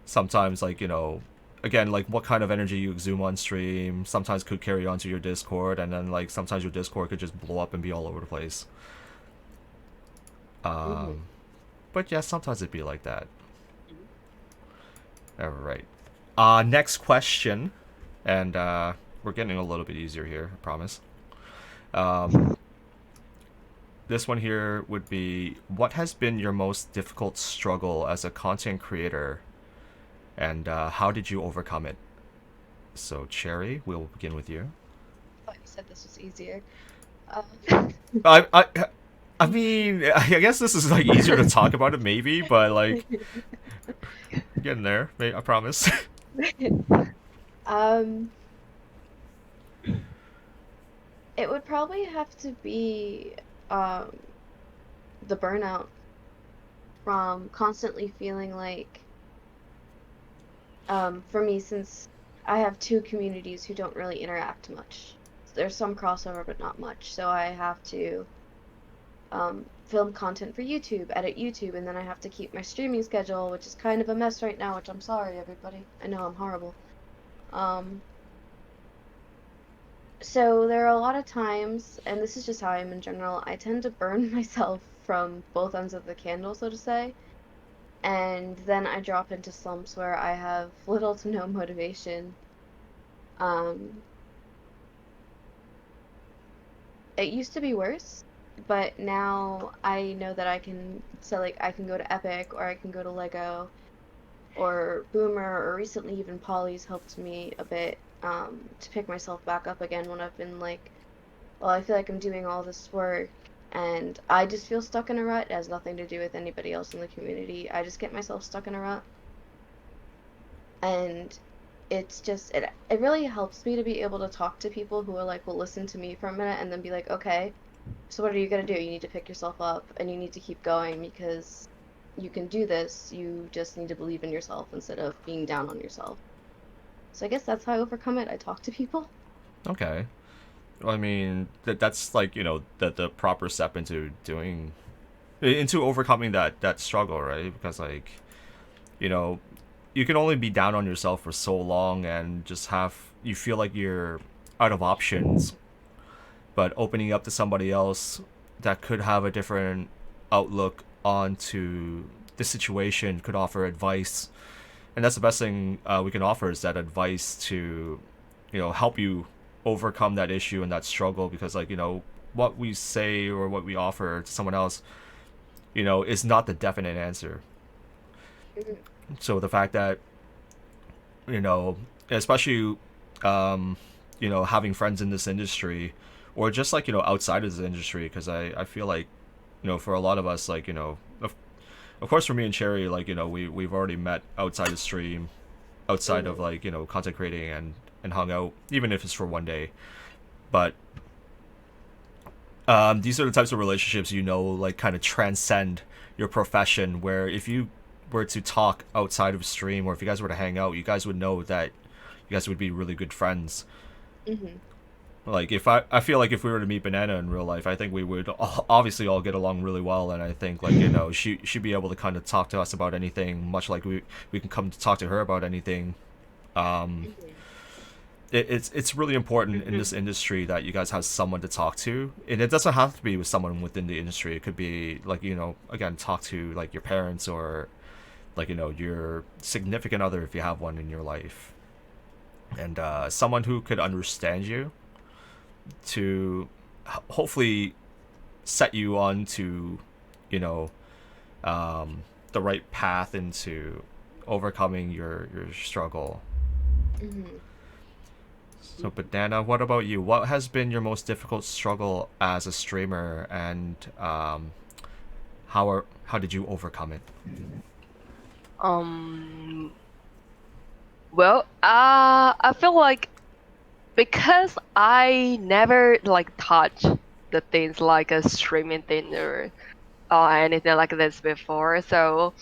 S1: sometimes like again, like what kind of energy you exude on stream sometimes could carry on to your Discord, and then like sometimes your Discord could just blow up and be all over the place.
S2: Mhm.
S1: um but yeah, sometimes it'd be like that. All right. Next question. and we're getting a little bit easier here, I promise. Um, this one here would be, what has been your most difficult struggle as a content creator, and how did you overcome it? So, Cherry, we'll begin with you.
S2: I thought you said this was easier. Um,
S1: I, I, I mean, I guess this is like easier to talk about it, maybe, but like getting there, I promise.
S2: um, it would probably have to be um the burnout from constantly feeling like for me, since I have two communities who don't really interact much. There's some crossover, but not much. So I have to film content for YouTube, edit YouTube, and then I have to keep my streaming schedule, which is kind of a mess right now, which I'm sorry, everybody. I know I'm horrible. Um, so there are a lot of times, and this is just how I am in general, I tend to burn myself from both ends of the candle, so to say. And then I drop into slumps where I have little to no motivation. Um, it used to be worse, but now I know that I can, so like I can go to Epic or I can go to Lego or Boomer, or recently even Polly's helped me a bit to pick myself back up again when I've been like, well, I feel like I'm doing all this work and I just feel stuck in a rut. It has nothing to do with anybody else in the community. I just get myself stuck in a rut. And it's just it really helps me to be able to talk to people who are like, will listen to me for a minute and then be like, okay, so what are you gonna do? You need to pick yourself up and you need to keep going because you can do this. You just need to believe in yourself instead of being down on yourself. So I guess that's how I overcome it. I talk to people.
S1: Okay. Well, I mean, that's like, the proper step into overcoming that struggle, right? Because like, you know, you can only be down on yourself for so long and just you feel like you're out of options, but opening up to somebody else that could have a different outlook onto the situation, could offer advice, and that's the best thing we can offer, is that advice to help you overcome that issue and that struggle. Because like, what we say or what we offer to someone else, is not the definite answer.
S2: Mhm.
S1: So the fact that, especially having friends in this industry, or just like, outside of this industry, because I feel like, for a lot of us, like, of course for me and Cherry, like, we've already met outside the stream, outside of
S2: Mhm.
S1: like, content creating, and hung out, even if it's for one day. But these are the types of relationships, like kind of transcend your profession, where if you were to talk outside of stream, or if you guys were to hang out, you guys would know that you guys would be really good friends.
S2: Mhm.
S1: Like, if I feel like if we were to meet Banana in real life, I think we would obviously all get along really well, and I think, like, she'd be able to kind of talk to us about anything, much like we can come to talk to her about anything. Um,
S2: Mhm.
S1: it's really important in this
S3: Mhm.
S1: industry that you guys have someone to talk to, and it doesn't have to be with someone within the industry. It could be like, again, talk to like your parents, or like, your significant other if you have one in your life, and someone who could understand you, to hopefully set you on to, you know um, the right path into overcoming your struggle.
S2: Mhm.
S1: So, Banana, what about you? What has been your most difficult struggle as a streamer, and how did you overcome it?
S3: Um. Well, I feel like because I never like touch the things like a streaming thing or anything like this before, so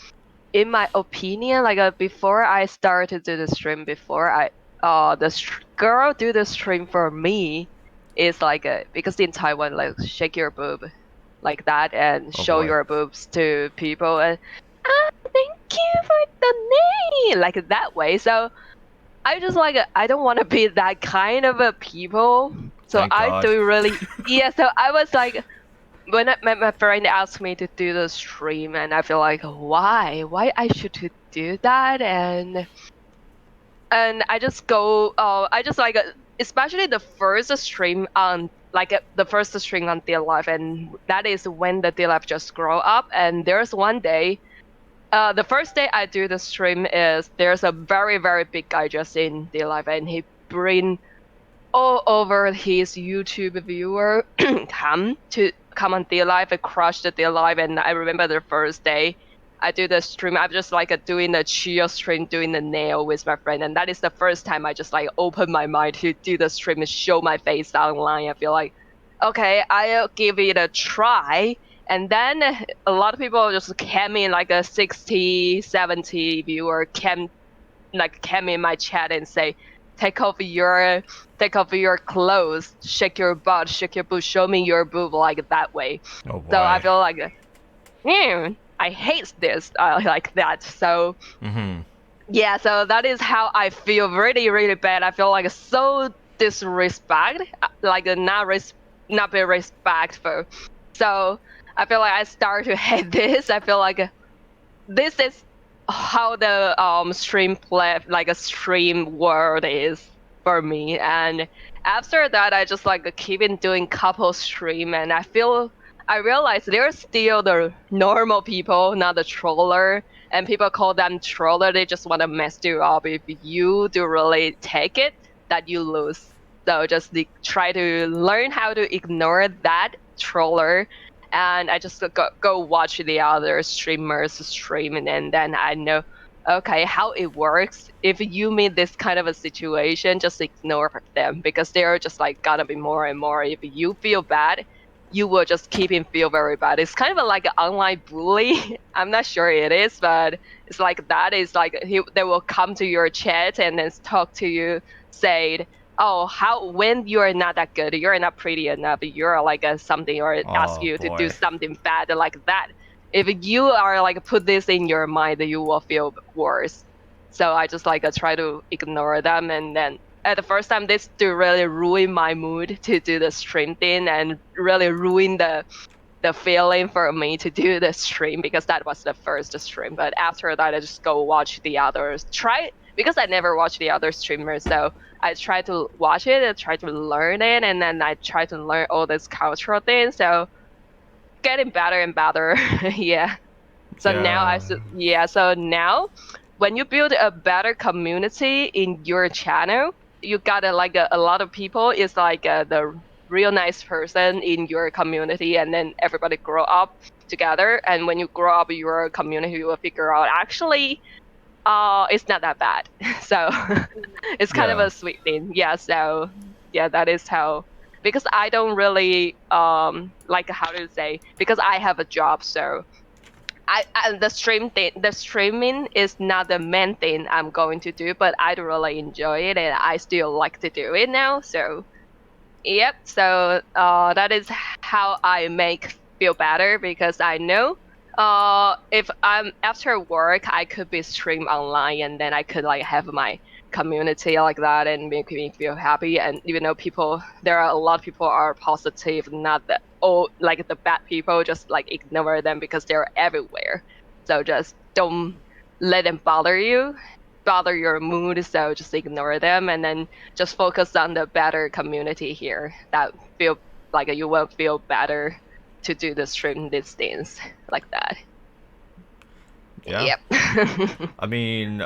S3: in my opinion, like before I started to do the stream, before girl do the stream for me is like because in Taiwan, like shake your boob like that and
S1: Oh
S3: show
S1: boy.
S3: your boobs to people, and thank you for the name, like that way. So I just like I don't want to be that kind of a people. So
S1: Thank
S3: I
S1: God.
S3: do really, yeah. So I was like, when my friend asked me to do the stream, and I feel like why I should to do that, and and I just go. I just like, especially the first stream on the first stream on dlive, and that is when the dlive just grow up. And there's one day, the first day I do the stream is there's a very very big guy just in dlive, and he bring all over his YouTube viewer come on dlive and crush the dlive. And I remember the first day I do the stream, I'm just like doing the chill stream, doing the nail with my friend, and that is the first time I just like open my mind to do the stream and show my face online. I feel like, okay, I'll give it a try. And then a lot of people just came in, like a 60, 70 viewer came in my chat and say, take off your clothes, shake your butt, shake your boob, show me your boob, like that way.
S1: Oh
S3: So I
S1: boy.
S3: feel like, I hate this like that. So
S1: Mm-hmm.
S3: yeah, so that is how I feel really really bad. I feel like so disrespect, like not be respectful. So I feel like I start to hate this. I feel like this is how the stream play, like a stream world is for me. And after that I just like keep in doing couple stream, and I realize there's still the normal people, not the troller. And people call them troller, they just want to mess you up. If you do really take it, that you lose. So just try to learn how to ignore that troller. And I just go watch the other streamers stream, and then I know, okay, how it works. If you meet this kind of a situation, just ignore them, because they're just like gonna be more and more. If you feel bad, you will just keep him feel very bad. It's kind of like an online bully. I'm not sure it is, but it's like that. Is like they will come to your chat and then talk to you, say, oh, when you're not that good, you're not pretty enough, you're like something, or ask
S1: Oh
S3: you to do
S1: boy.
S3: something bad like that. If you are like put this in your mind, you will feel worse. So I just like try to ignore them. And then at the first time, this do really ruin my mood to do the stream thing, and really ruin the feeling for me to do the stream, because that was the first stream. But after that, I just go watch the others. Because I never watch the other streamers, so I try to watch it and try to learn it, and then I try to learn all this cultural things. So getting better and better. Yeah. So now
S1: Yeah.
S3: so now when you build a better community in your channel, you got a lot of people is like the real nice person in your community, and then everybody grow up together. And when you grow up your community, you will figure out actually it's not that bad. So it's kind of
S1: Yeah.
S3: a sweet thing. Yeah, so yeah, that is how, because I don't really like, how to say, because I have a job. So the streaming is not the main thing I'm going to do, but I do really enjoy it, and I still like to do it now. So yep, so that is how I make feel better, because I know if I'm after work, I could be stream online, and then I could like have my community like that and make me feel happy. And even though there are a lot of people are positive, not that all like the bad people, just like ignore them because they're everywhere. So just don't let them bother your mood. So just ignore them, and then just focus on the better community here, that feel like you will feel better to do the stream these things like that.
S1: Yeah.
S3: Yep.
S1: I mean,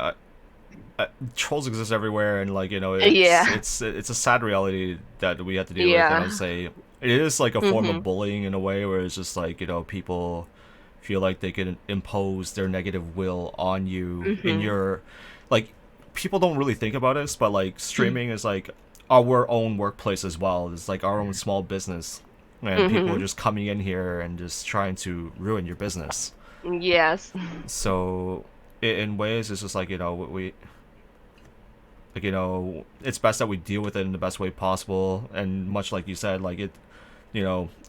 S1: trolls exist everywhere, and like
S3: Yeah.
S1: it's a sad reality that we have to deal with. And I would
S3: Yeah.
S1: say it is like a form of
S3: Mhm.
S1: bullying in a way, where it's just like people feel like they can impose their negative will on you in
S3: Mhm.
S1: your like. People don't really think about this, but like streaming is like our own workplace as well. It's like our own small business, and people are
S3: Mhm.
S1: just coming in here and just trying to ruin your business.
S3: Yes.
S1: So in ways, it's just like we like it's best that we deal with it in the best way possible. And much like you said, like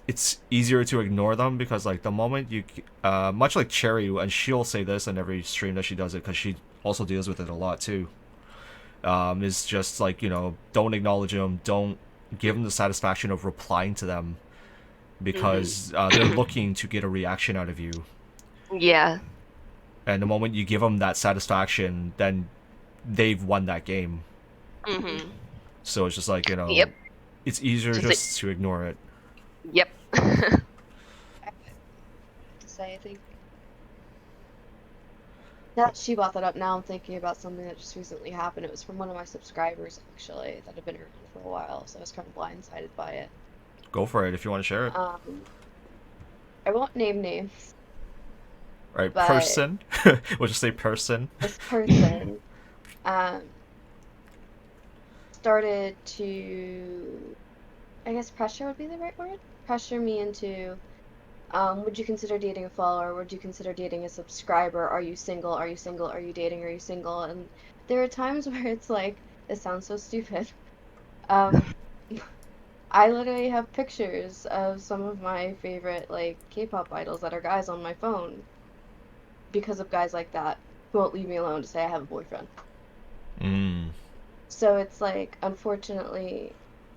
S1: it's easier to ignore them, because like the moment you much like Cherry, and she'll say this in every stream that she does it, because she also deals with it a lot too, is just like don't acknowledge them, don't give them the satisfaction of replying to them,
S3: Mhm.
S1: because they're looking to get a reaction out of you.
S3: Yeah.
S1: And the moment you give them that satisfaction, then they've won that game.
S3: Mm-hmm.
S1: So it's just like,
S3: Yep.
S1: it's easier
S3: Just
S1: just to ignore it.
S3: Yep.
S2: I have to say, I think that she brought that up, now I'm thinking about something that just recently happened. It was from one of my subscribers, actually, that had been around for a while, so I was kind of blindsided by it.
S1: Go for it if you want to share it.
S2: I won't name names,
S1: Right,
S2: but
S1: person. We'll just say person.
S2: this person um, started to, I guess pressure would be the right word? Pressure me into, would you consider dating a follower? Would you consider dating a subscriber? Are you single? Are you single? Are you dating? Are you single? And there are times where it's like, it sounds so stupid. Um, I literally have pictures of some of my favorite like K-pop idols that are guys on my phone because of guys like that who won't leave me alone to say I have a boyfriend.
S1: Mm.
S2: So it's like, unfortunately,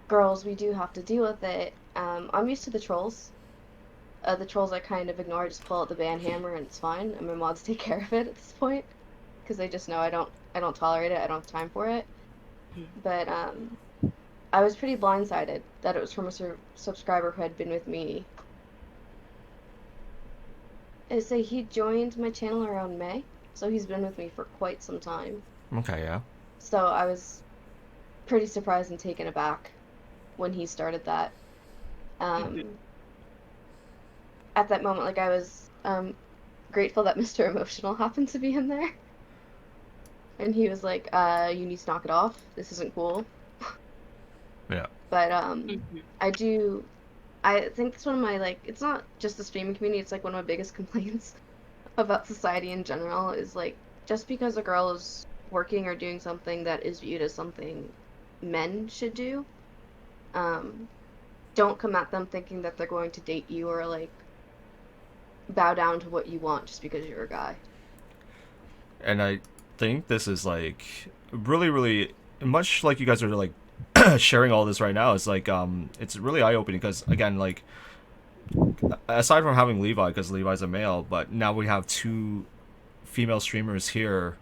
S2: girls, we do have to deal with it. I'm used to the trolls I kind of ignore, just pull out the ban hammer and it's fine, and my mods take care of it at this point because they just know I don't tolerate it. I don't have time for it. But I was pretty blindsided that it was from a subscriber who had been with me. I say he joined my channel around May, so he's been with me for quite some time.
S1: Okay, yeah.
S2: So I was pretty surprised and taken aback when he started that. At that moment, like I was grateful that Mr. Emotional happened to be in there. And he was like, you need to knock it off. This isn't cool.
S1: Yeah.
S2: But I think it's one of my, like, it's not just the streaming community, it's like one of my biggest complaints about society in general is like, just because a girl is working or doing something that is viewed as something men should do, don't come at them thinking that they're going to date you or like bow down to what you want just because you're a guy.
S1: And I think this is like really, really much like you guys are like sharing all this right now. It's like it's really eye opening because again, like aside from having Levi, because Levi's a male, but now we have two female streamers here,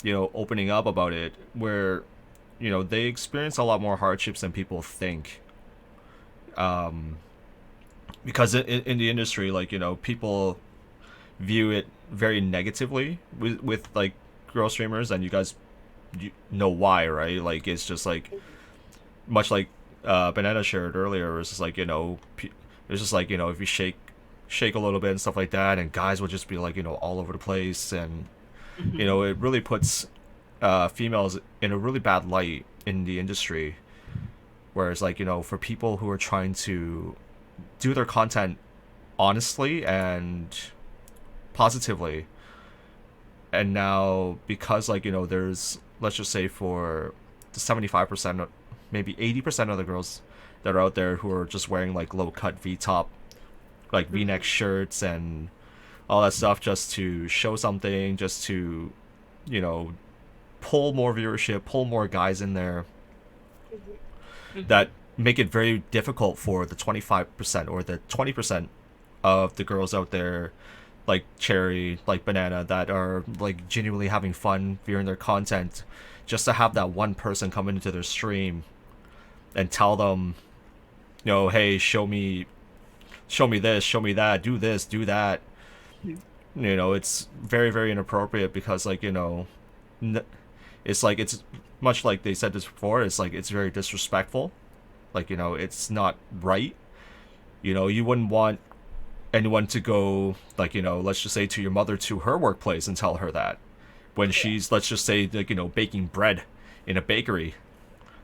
S1: opening up about it, where they experience a lot more hardships than people think. Because in the industry, like people view it very negatively with like girl streamers, and you guys know why, right? Like it's just like much like Banana shared earlier. It's just like it's just like if you shake a little bit and stuff like that, and guys will just be like all over the place, and it really puts females in a really bad light in the industry. Whereas like for people who are trying to do their content honestly and positively, and now because like there's, let's just say, for the 75%, maybe 80% of the girls that are out there who are just wearing like low cut V-top, like V-neck shirts and all that stuff just to show something, just to pull more viewership, pull more guys in there, that make it very difficult for the 25% or the 20% of the girls out there like Cherry, like Banana, that are like genuinely having fun viewing their content, just to have that one person come into their stream and tell them, hey, show me this, show me that, do this, do that. It's very, very inappropriate because like it's like, it's much like they said this before, it's like it's very disrespectful, like it's not right. You wouldn't want anyone to go like let's just say to your mother to her workplace and tell her that when she's, let's just say, like baking bread in a bakery.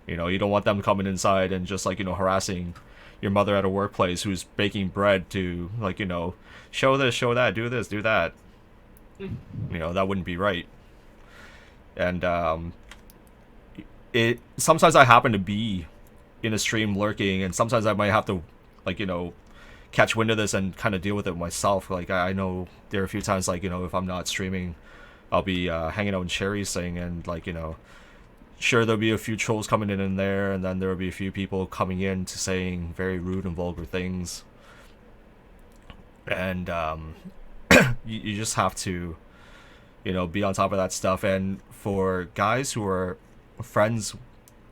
S1: You don't want them coming inside and just like harassing your mother at a workplace who's baking bread to like show this, show that, do this, do that. That wouldn't be right. And it sometimes I happen to be in a stream lurking, and sometimes I might have to like catch wind of this and kind of deal with it myself. Like I know there are a few times like if I'm not streaming, I'll be hanging out in Cherry's thing, and like sure, there'll be a few trolls coming in there, and then there'll be a few people coming in to saying very rude and vulgar things, and you just have to be on top of that stuff. And for guys who are friends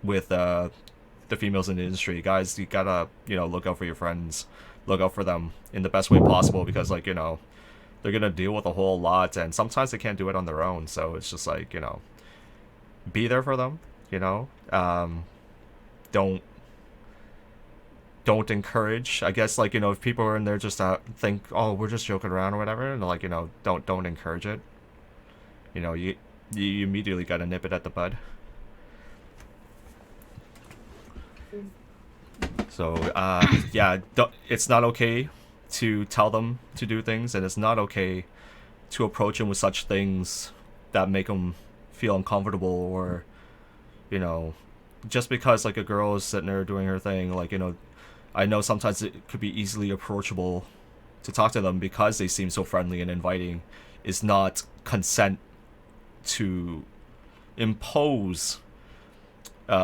S1: with the females in the industry, guys, you gotta look out for your friends, look out for them in the best way possible, because like they're gonna deal with a whole lot, and sometimes they can't do it on their own. So it's just like be there for them. Don't encourage. I guess like if people are in there just think, oh, we're just joking around or whatever, and like don't encourage it. You immediately gotta nip it at the bud. So yeah, it's not okay to tell them to do things, and it's not okay to approach them with such things that make them feel uncomfortable, or just because like a girl is sitting there doing her thing, like I know sometimes it could be easily approachable to talk to them because they seem so friendly and inviting, is not consent to impose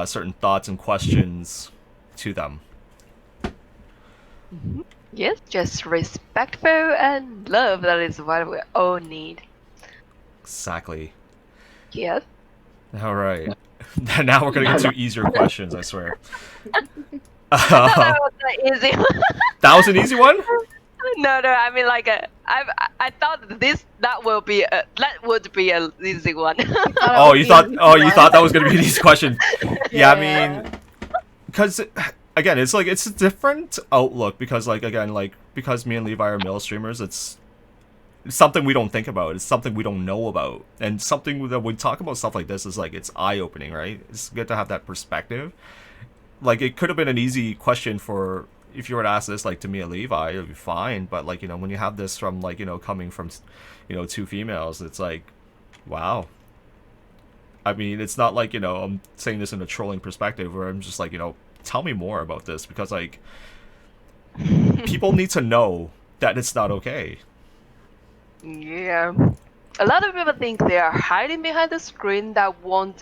S1: certain thoughts and questions to them.
S3: Yes, just respectful and love. That is what we all need.
S1: Exactly.
S3: Yes.
S1: All right. Now we're gonna get to easier questions, I swear.
S3: That was an easy one.
S1: That was an easy one?
S3: No, I mean like I thought that would be an easy one.
S1: You thought that was gonna be an easy question. Yeah, I mean, because again, it's like it's a different outlook, because like again, like because me and Levi are male streamers, it's something we don't think about. It's something we don't know about, and something that when we talk about stuff like this is like it's eye opening, right? It's good to have that perspective. Like it could have been an easy question for if you were to ask this like to me and Levi, it'd be fine. But like when you have this from like coming from two females, it's like, wow. I mean, it's not like I'm saying this in a trolling perspective, where I'm just like tell me more about this, because like people need to know that it's not okay.
S3: Yeah. A lot of people think they are hiding behind the screen that won't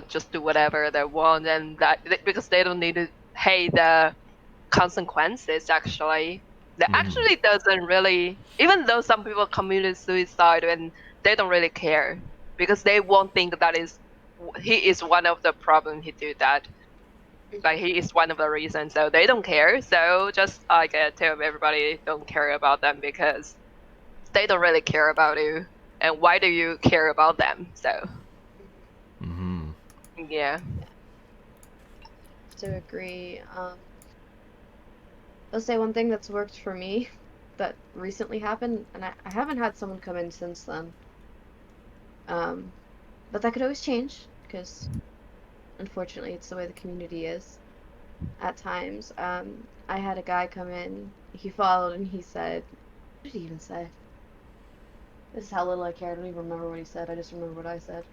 S3: just do whatever they want, and that because they don't need to hate the consequences. Actually, that actually doesn't really. Even though some people commit suicide and they don't really care, because they won't think that he is one of the problem. He do that. Like he is one of the reasons, so they don't care. So just tell everybody don't care about them, because they don't really care about you, and why do you care about them? So yeah,
S2: to agree. I'll say one thing that's worked for me that recently happened, and I haven't had someone come in since then, but that could always change, because unfortunately it's the way the community is at times. I had a guy come in, he followed, and he said, what did he even say? This is how little I care. I don't even remember what he said. I just remember what I said.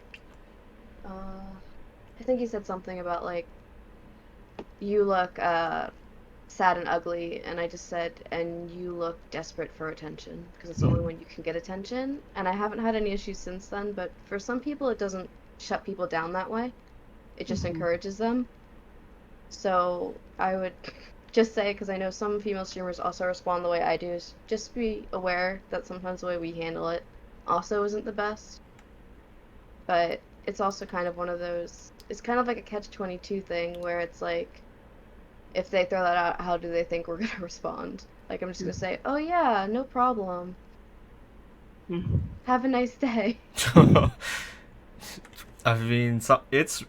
S2: I think he said something about like, you look sad and ugly, and I just said, and you look desperate for attention, because it's the only way you can get attention. And I haven't had any issues since then, but for some people it doesn't shut people down that way. It just encourages them. So I would just say, because I know some female streamers also respond the way I do, is just be aware that sometimes the way we handle it also isn't the best. But it's also kind of one of those, it's kind of like a catch-22 thing, where it's like, if they throw that out, how do they think we're going to respond? Like, I'm just going to say, oh yeah, no problem. Have a nice day.
S1: I mean, it's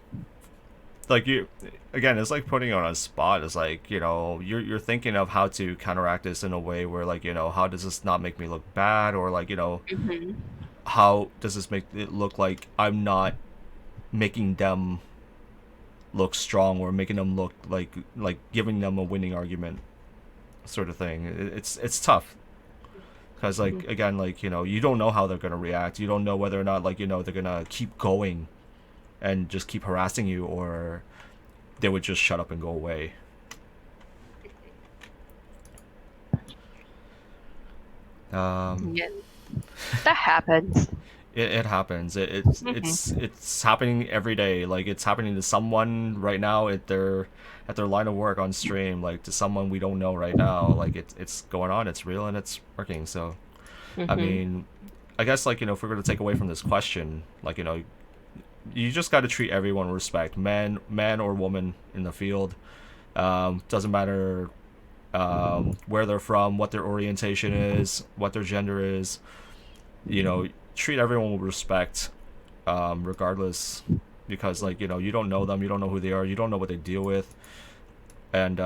S1: like it's like putting you on a spot. It's like you're thinking of how to counteract this in a way where like how does this not make me look bad, or like how does this make it look like I'm not making them look strong, or making them look like giving them a winning argument, sort of thing. It's tough, because like again, like you don't know how they're gonna react. You don't know whether or not like they're gonna keep going and just keep harassing you, or they would just shut up and go away.
S3: Yeah, that happens.
S1: It happens. It's happening every day. Like it's happening to someone right now at their line of work on stream. Like to someone we don't know right now. Like it's going on. It's real and it's working. So, I mean, I guess like if we're going to take away from this question, like you just got to treat everyone with respect, man or woman in the field. Doesn't matter where they're from, what their orientation is, what their gender is. Treat everyone with respect, regardless, because like you don't know them, you don't know who they are, you don't know what they deal with, and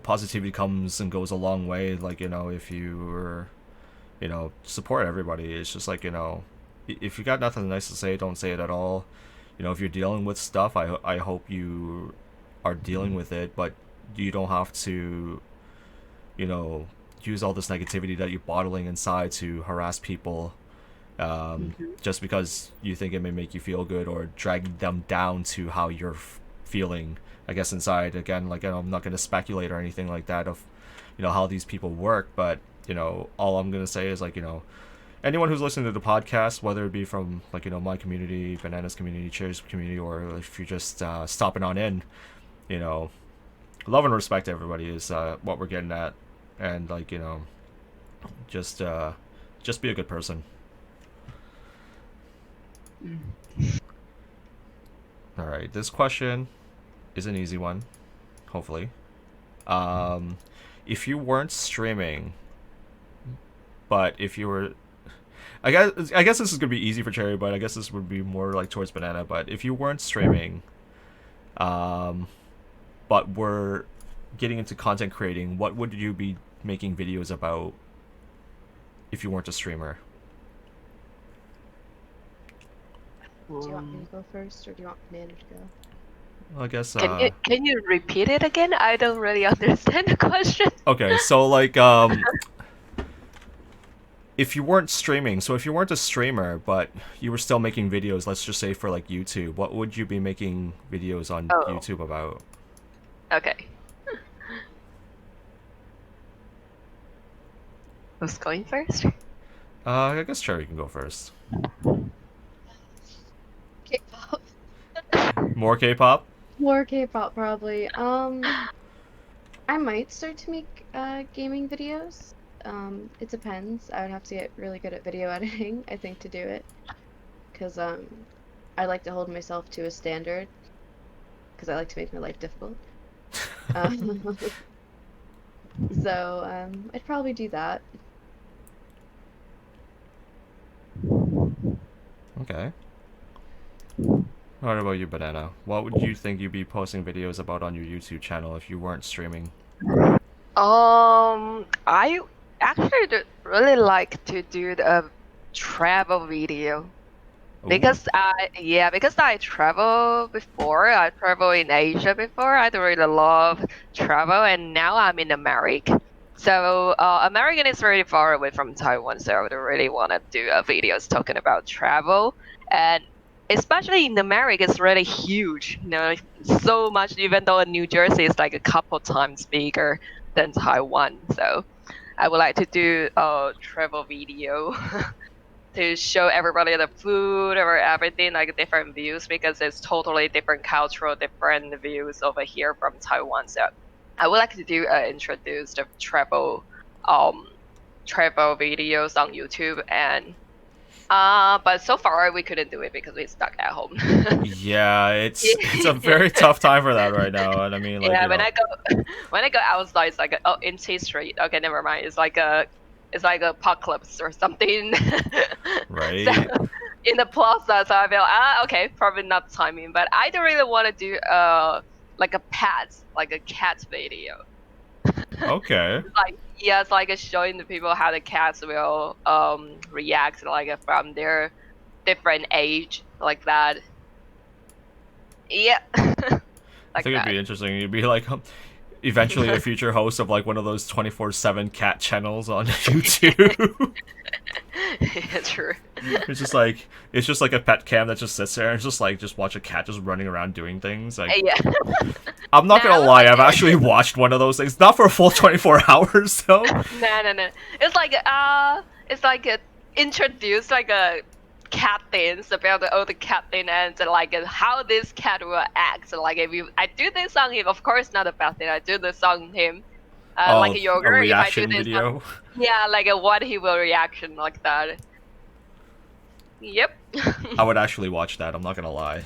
S1: positivity comes and goes a long way. Like if you were, support everybody. It's just like if you got nothing nice to say, don't say it at all. If you're dealing with stuff, I hope you are dealing with it, but you don't have to, use all this negativity that you're bottling inside to harass people, just because you think it may make you feel good or drag them down to how you're feeling. I guess inside again, like I'm not going to speculate or anything like that of, how these people work, but all I'm going to say is like anyone who's listening to the podcast, whether it be from like my community, Bananas community, Choerry's community, or if you're just stopping on in, love and respect everybody is what we're getting at, and like just be a good person. All right, this question is an easy one, hopefully. If you weren't streaming, but if you were, I guess this is gonna be easy for Choerry, but I guess this would be more like towards Banana. But if you weren't streaming, but were getting into content creating, what would you be making videos about if you weren't a streamer?
S2: Do you want me to go first, or do you want Banana to go?
S1: I guess.
S3: Can you repeat it again? I don't really understand the question.
S1: Okay, so like if you weren't streaming, so if you weren't a streamer but you were still making videos, let's just say for like YouTube, what would you be making videos on YouTube about?
S3: Okay. Who's going first?
S1: I guess Choerry can go first.
S2: K-pop.
S1: More K-pop?
S2: More K-pop, probably. I might start to make gaming videos. It depends. I would have to get really good at video editing, I think, to do it. Because I like to hold myself to a standard. Because I like to make my life difficult. So I'd probably do that.
S1: Okay. What about you, Banana? What would you think you'd be posting videos about on your YouTube channel if you weren't streaming?
S3: I actually really like to do the travel video. Because I travel before. I travel in Asia before. I really love travel, and now I'm in America. So American is really far away from Taiwan, so I would really want to do videos talking about travel, and especially in America, it's really huge. So much. Even though New Jersey is like a couple times bigger than Taiwan, so I would like to do a travel video. To show everybody the food or everything, like different views, because it's totally different cultural, different views over here from Taiwan. So I would like to do introduce the travel videos on YouTube, and but so far we couldn't do it because we're stuck at home.
S1: Yeah, it's a very tough time for that right now, and I mean, like,
S3: yeah, when I go outside, it's like in T Street. Okay, never mind. It's like a apocalypse or something.
S1: Right.
S3: So, in the plaza, so I feel okay, probably not timing, but I don't really want to do like a cat video.
S1: Okay.
S3: It's like showing the people how the cats will react like from their different age, like that. Yeah.
S1: I think it'd be interesting. You'd be like eventually a future host of like one of those 24/7 cat channels on YouTube.
S3: Yeah, true.
S1: It's just like a pet cam that just sits there and just watch a cat just running around doing things. Like,
S3: yeah.
S1: I'm not gonna lie, I've actually watched one of those things. Not for a full 24 hours though.
S3: No. It's like introduce like a cat things about the cat thing, and like how this cat will act. So, like if I do this on him, of course not a bad thing. I do this on him, Like
S1: Oh,
S3: a
S1: a
S3: yogurt. If I do
S1: reaction
S3: this,
S1: video.
S3: yeah, like a what he will reaction like that. Yep.
S1: I would actually watch that. I'm not gonna lie.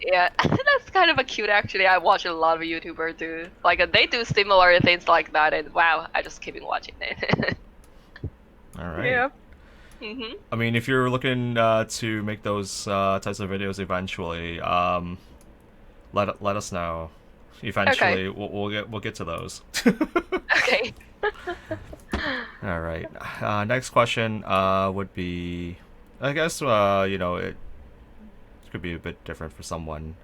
S3: Yeah, that's kind of a cute actually. I watch a lot of YouTubers do like they do similar things like that, and wow, I just keep watching it.
S1: All right.
S3: Yeah. Mhm.
S1: I mean, if you're looking to make those types of videos eventually, let us know.
S3: Okay.
S1: Eventually, we'll get to those.
S3: Okay.
S1: All right. Next question would be, I guess it could be a bit different for someone,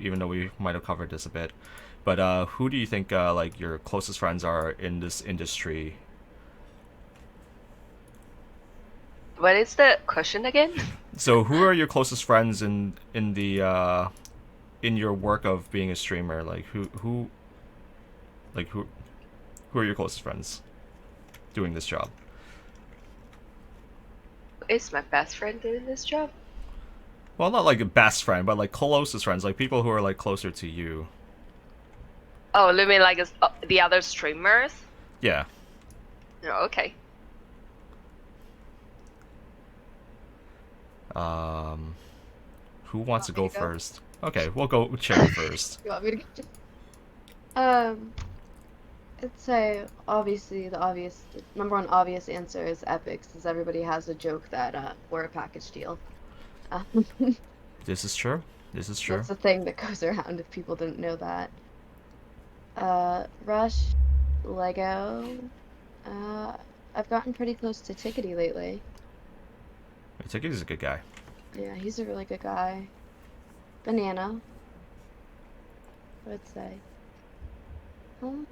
S1: even though we might have covered this a bit. But who do you think like your closest friends are in this industry?
S3: What is the question again?
S1: So who are your closest friends in the in your work of being a streamer? Like who are your closest friends doing this job?
S3: Is my best friend doing this job?
S1: Well, not like a best friend, but like closest friends, like people who are like closer to you.
S3: Oh, you mean like the other streamers?
S1: Yeah.
S3: Oh, okay.
S1: Um, who wants to
S2: Want me
S1: go
S2: to go?
S1: first? Okay, we'll go Cherry first.
S2: You want me to go? Um, I'd say obviously the number one obvious answer is Epic, since everybody has a joke that we're a package deal. Um,
S1: This is true. This is true.
S2: that's a thing that goes around if people didn't know that. Rush, Lego. Uh, I've gotten pretty close to Tickety lately.
S1: Ticket is a good guy.
S2: Yeah, he's a really good guy. Banana, I would say. Huh?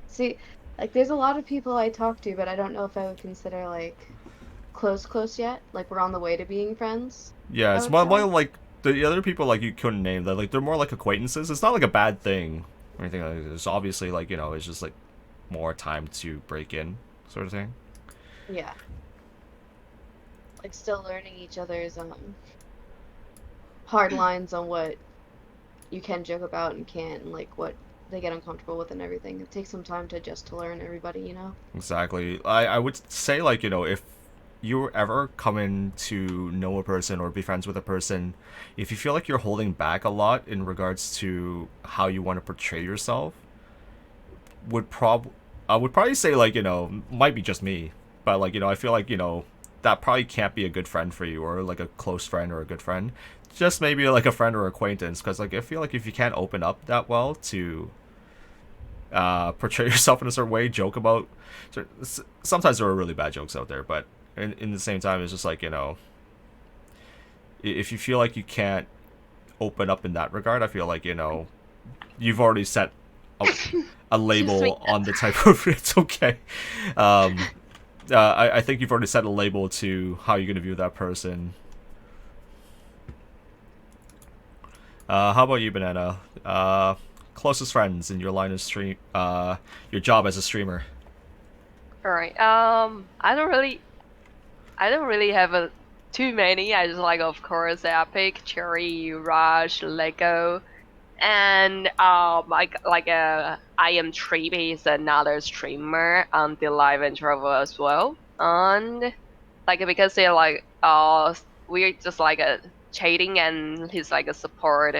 S2: See, like there's a lot of people I talk to, but I don't know if I would consider like close yet. Like we're on the way to being friends,
S1: Yeah,
S2: I
S1: it's
S2: would
S1: more
S2: say.
S1: like the other people like you couldn't name that. Like they're more like acquaintances. It's not like a bad thing or anything like this. It's obviously like it's just like more time to break in, sort of thing.
S2: Yeah. Like still learning each other's hard lines on what you can joke about and can't, and like what they get uncomfortable with and everything. It takes some time to just to learn everybody, you know?
S1: Exactly. I would say like if you ever come in to know a person or be friends with a person, if you feel like you're holding back a lot in regards to how you want to portray yourself, I would probably say like might be just me, but like I feel like that probably can't be a good friend for you or like a close friend or a good friend. Just maybe like a friend or acquaintance, because like I feel like if you can't open up that well to portray yourself in a certain way, joke about. Sometimes there are really bad jokes out there, but in the same time, it's just like if you feel like you can't open up in that regard, I feel like you've already set a, a
S3: Excuse me.
S1: label on the type of. It's okay. I think you've already set a label to how you're gonna view that person. How about you, Banana? Closest friends in your line of stream, your job as a streamer.
S3: All right. I don't really have too many. I just like, of course, Epic, Cherry, Rush, Lego, and I am Treeby is another streamer on dlive and travel as well. And like because they're like we're just like chatting, and he's like a support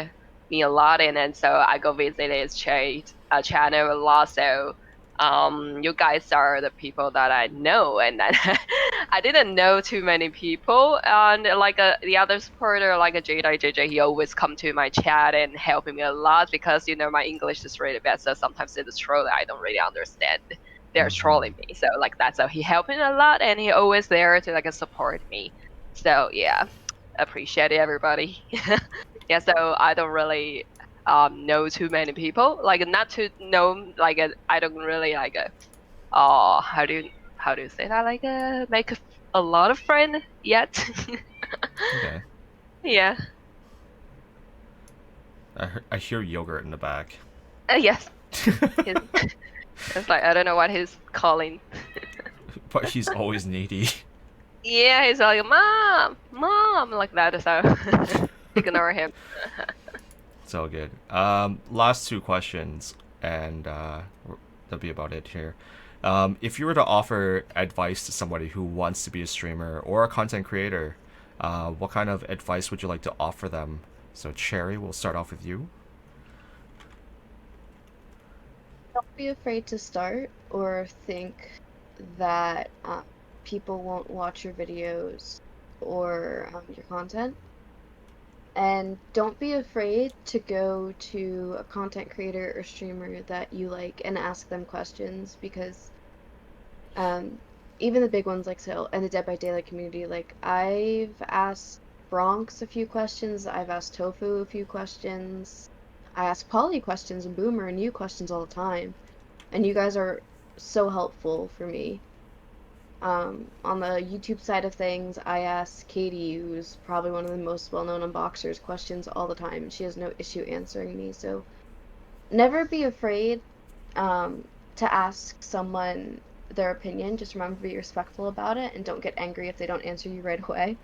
S3: me a lot, and then so I go visit his channel a lot. So you guys are the people that I know, and then I didn't know too many people. And like the other supporter, like a JJ, he always come to my chat and helping me a lot because my English is really bad. So sometimes it is true that I don't really understand. They're trolling me, so like that's how he helped me a lot, and he always there to like support me. So yeah, appreciate it, everybody. Yeah, so I don't really know too many people. Like not to know like I don't really like how do you say that, like make a lot of friends yet.
S1: Okay.
S3: Yeah.
S1: I hear yogurt in the back.
S3: Yes. It's like I don't know what he's calling.
S1: But he's always needy.
S3: Yeah, he's like mom like that. So ignore him.
S1: It's all good. Last two questions, and that'll be about it here. If you were to offer advice to somebody who wants to be a streamer or a content creator, what kind of advice would you like to offer them? So, Cherry, we'll start off with you.
S2: Don't be afraid to start or think that people won't watch your videos or your content. And don't be afraid to go to a content creator or streamer that you like and ask them questions, because even the big ones like so and the Dead by Daylight community, like I've asked Bronx a few questions, I've asked Tofu a few questions, I ask Polly questions and Boomer and you questions all the time, and you guys are so helpful for me. On the YouTube side of things, I ask Katie, who's probably one of the most well-known unboxers, questions all the time, and she has no issue answering me. So never be afraid to ask someone their opinion. Just remember to be respectful about it, and don't get angry if they don't answer you right away.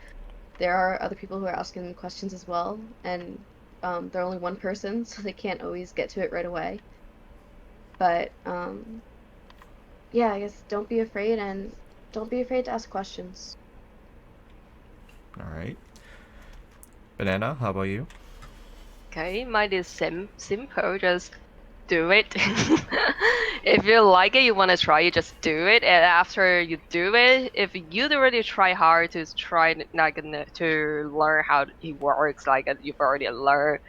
S2: There are other people who are asking them questions as well, and they're only one person, so they can't always get to it right away. But yeah, I guess don't be afraid, and don't be afraid to ask questions.
S1: All right. Banana, how about you?
S3: Okay, mine is simple. Just do it. If you like it, you want to try, you just do it. And after you do it, if you already try hard to try like to learn how it works, like you've already learned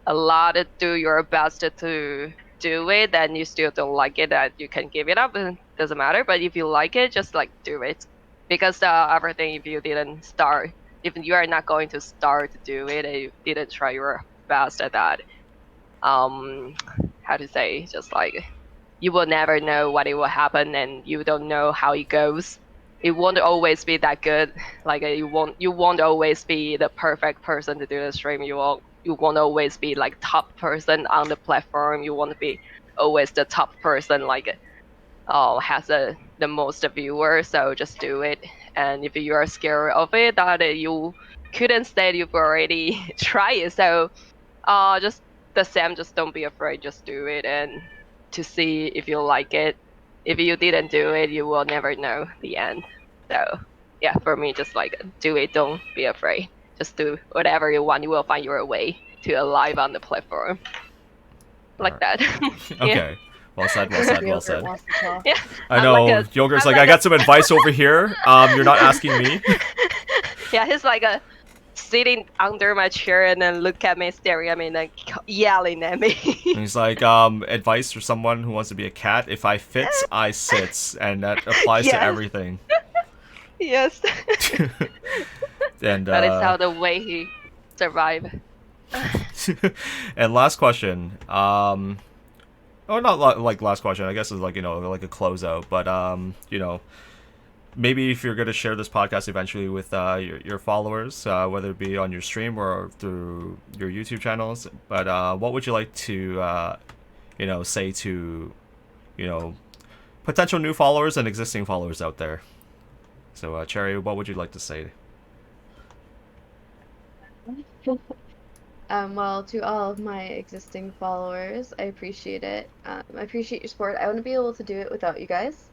S3: a lot to do your best to do it, and you still don't like it, that you can give it up. It doesn't matter. But if you like it, just like do it, because everything, if you didn't start, if you are not going to start to do it, and you didn't try your best at that, how to say, just like you will never know what it will happen, and you don't know how it goes. It won't always be that good. Like you won't always be the perfect person to do the stream. You won't always be like top person on the platform. You won't be always the top person, like has the most viewers. So just do it. And if you are scared of it, that you couldn't say you've already tried it. So just the same, just don't be afraid, just do it, and to see if you like it. If you didn't do it, you will never know the end. So yeah, for me, just like do it, don't be afraid. Just do whatever you want. You will find your way to alive on the platform. Like
S1: All
S3: that.
S1: right.
S3: Yeah.
S1: Okay. Well said, well said, well
S2: Yogurt
S1: said.
S2: wants to talk.
S3: Yeah.
S1: I
S3: I'm like
S1: know
S3: a
S1: Yogurt's
S3: I'm
S1: like,
S3: like
S1: I
S3: a
S1: got some advice over here. You're not asking me.
S3: yeah, he's like a sitting under my chair and then look at me, staring at me, and then yelling at me.
S1: And he's like, advice for someone who wants to be a cat. If I fits, I sits. And that applies to
S3: Yes.
S1: everything.
S3: Yes.
S1: And,
S3: That is how the way he survived.
S1: and last question. Oh, not like last question. I guess it's like, like a closeout. But, maybe if you're going to share this podcast eventually with your followers, whether it be on your stream or through your YouTube channels, but what would you like to, say to, potential new followers and existing followers out there? So, Cherry, what would you like to say?
S2: Well, to all of my existing followers, I appreciate it. I appreciate your support. I wouldn't be able to do it without you guys.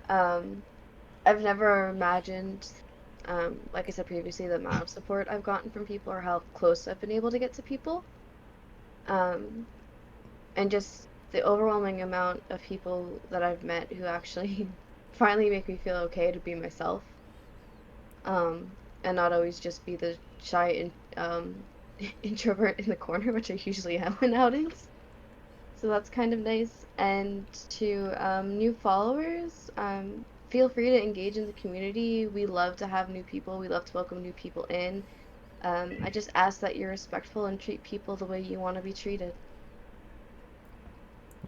S2: I've never imagined, like I said previously, the amount of support I've gotten from people or how close I've been able to get to people. And just the overwhelming amount of people that I've met who actually finally make me feel okay to be myself. And not always just be the shy introvert in the corner, which I usually am in outings. So that's kind of nice. And to new followers, feel free to engage in the community. We love to have new people. We love to welcome new people in. I just ask that you're respectful and treat people the way you want to be treated.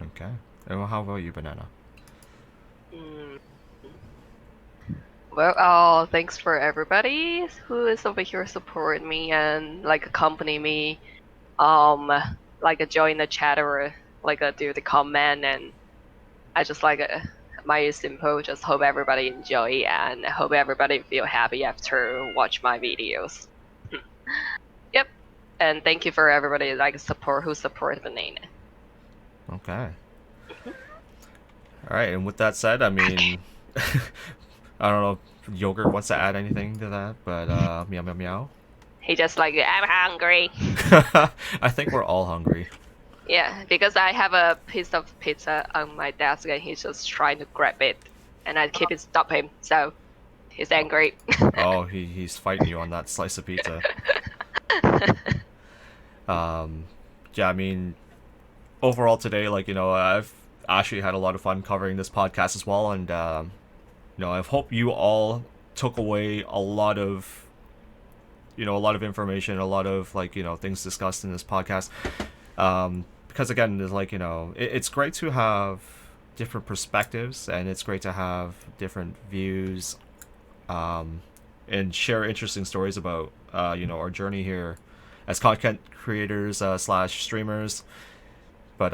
S1: Okay. Well, how about you, Banana?
S3: Mm. Well, thanks for everybody who is over here supporting me and like accompany me, like join the chat or like do the comment, and I just like my simple. Just hope everybody enjoy and hope everybody feel happy after watch my videos. Yep, and thank you for everybody like who support Banana.
S1: Okay. All right, and with that said, I mean, I don't know if Yogurt wants to add anything to that, but meow meow meow.
S3: He just like, I'm hungry.
S1: I think we're all hungry.
S3: Yeah, because I have a piece of pizza on my desk and he's just trying to grab it, and I keep stop him, so he's angry.
S1: Oh, he's fighting you on that slice of pizza. Um, yeah, I mean, overall today, like I've actually had a lot of fun covering this podcast as well, and I hope you all took away a lot of information, a lot of things discussed in this podcast. Because again, there's it's great to have different perspectives, and it's great to have different views, and share interesting stories about our journey here as content creators slash streamers. But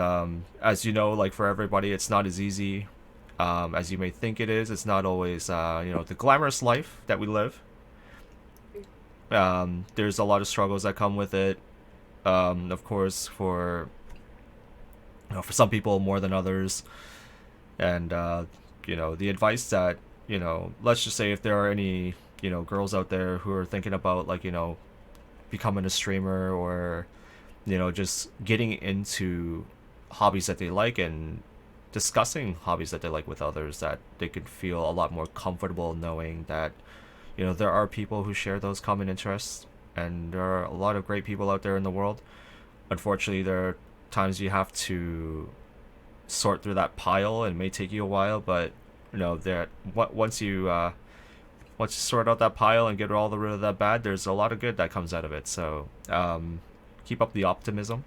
S1: as you know, like for everybody, it's not as easy as you may think it is. It's not always the glamorous life that we live. There's a lot of struggles that come with it. Of course, for some people more than others, and the advice that let's just say if there are any girls out there who are thinking about becoming a streamer, or just getting into hobbies that they like and discussing hobbies that they like with others, that they could feel a lot more comfortable knowing that there are people who share those common interests, and there are a lot of great people out there in the world. Unfortunately, there are times you have to sort through that pile, and it may take you a while, but that once you sort out that pile and get all the rid of that bad, there's a lot of good that comes out of it. So keep up the optimism.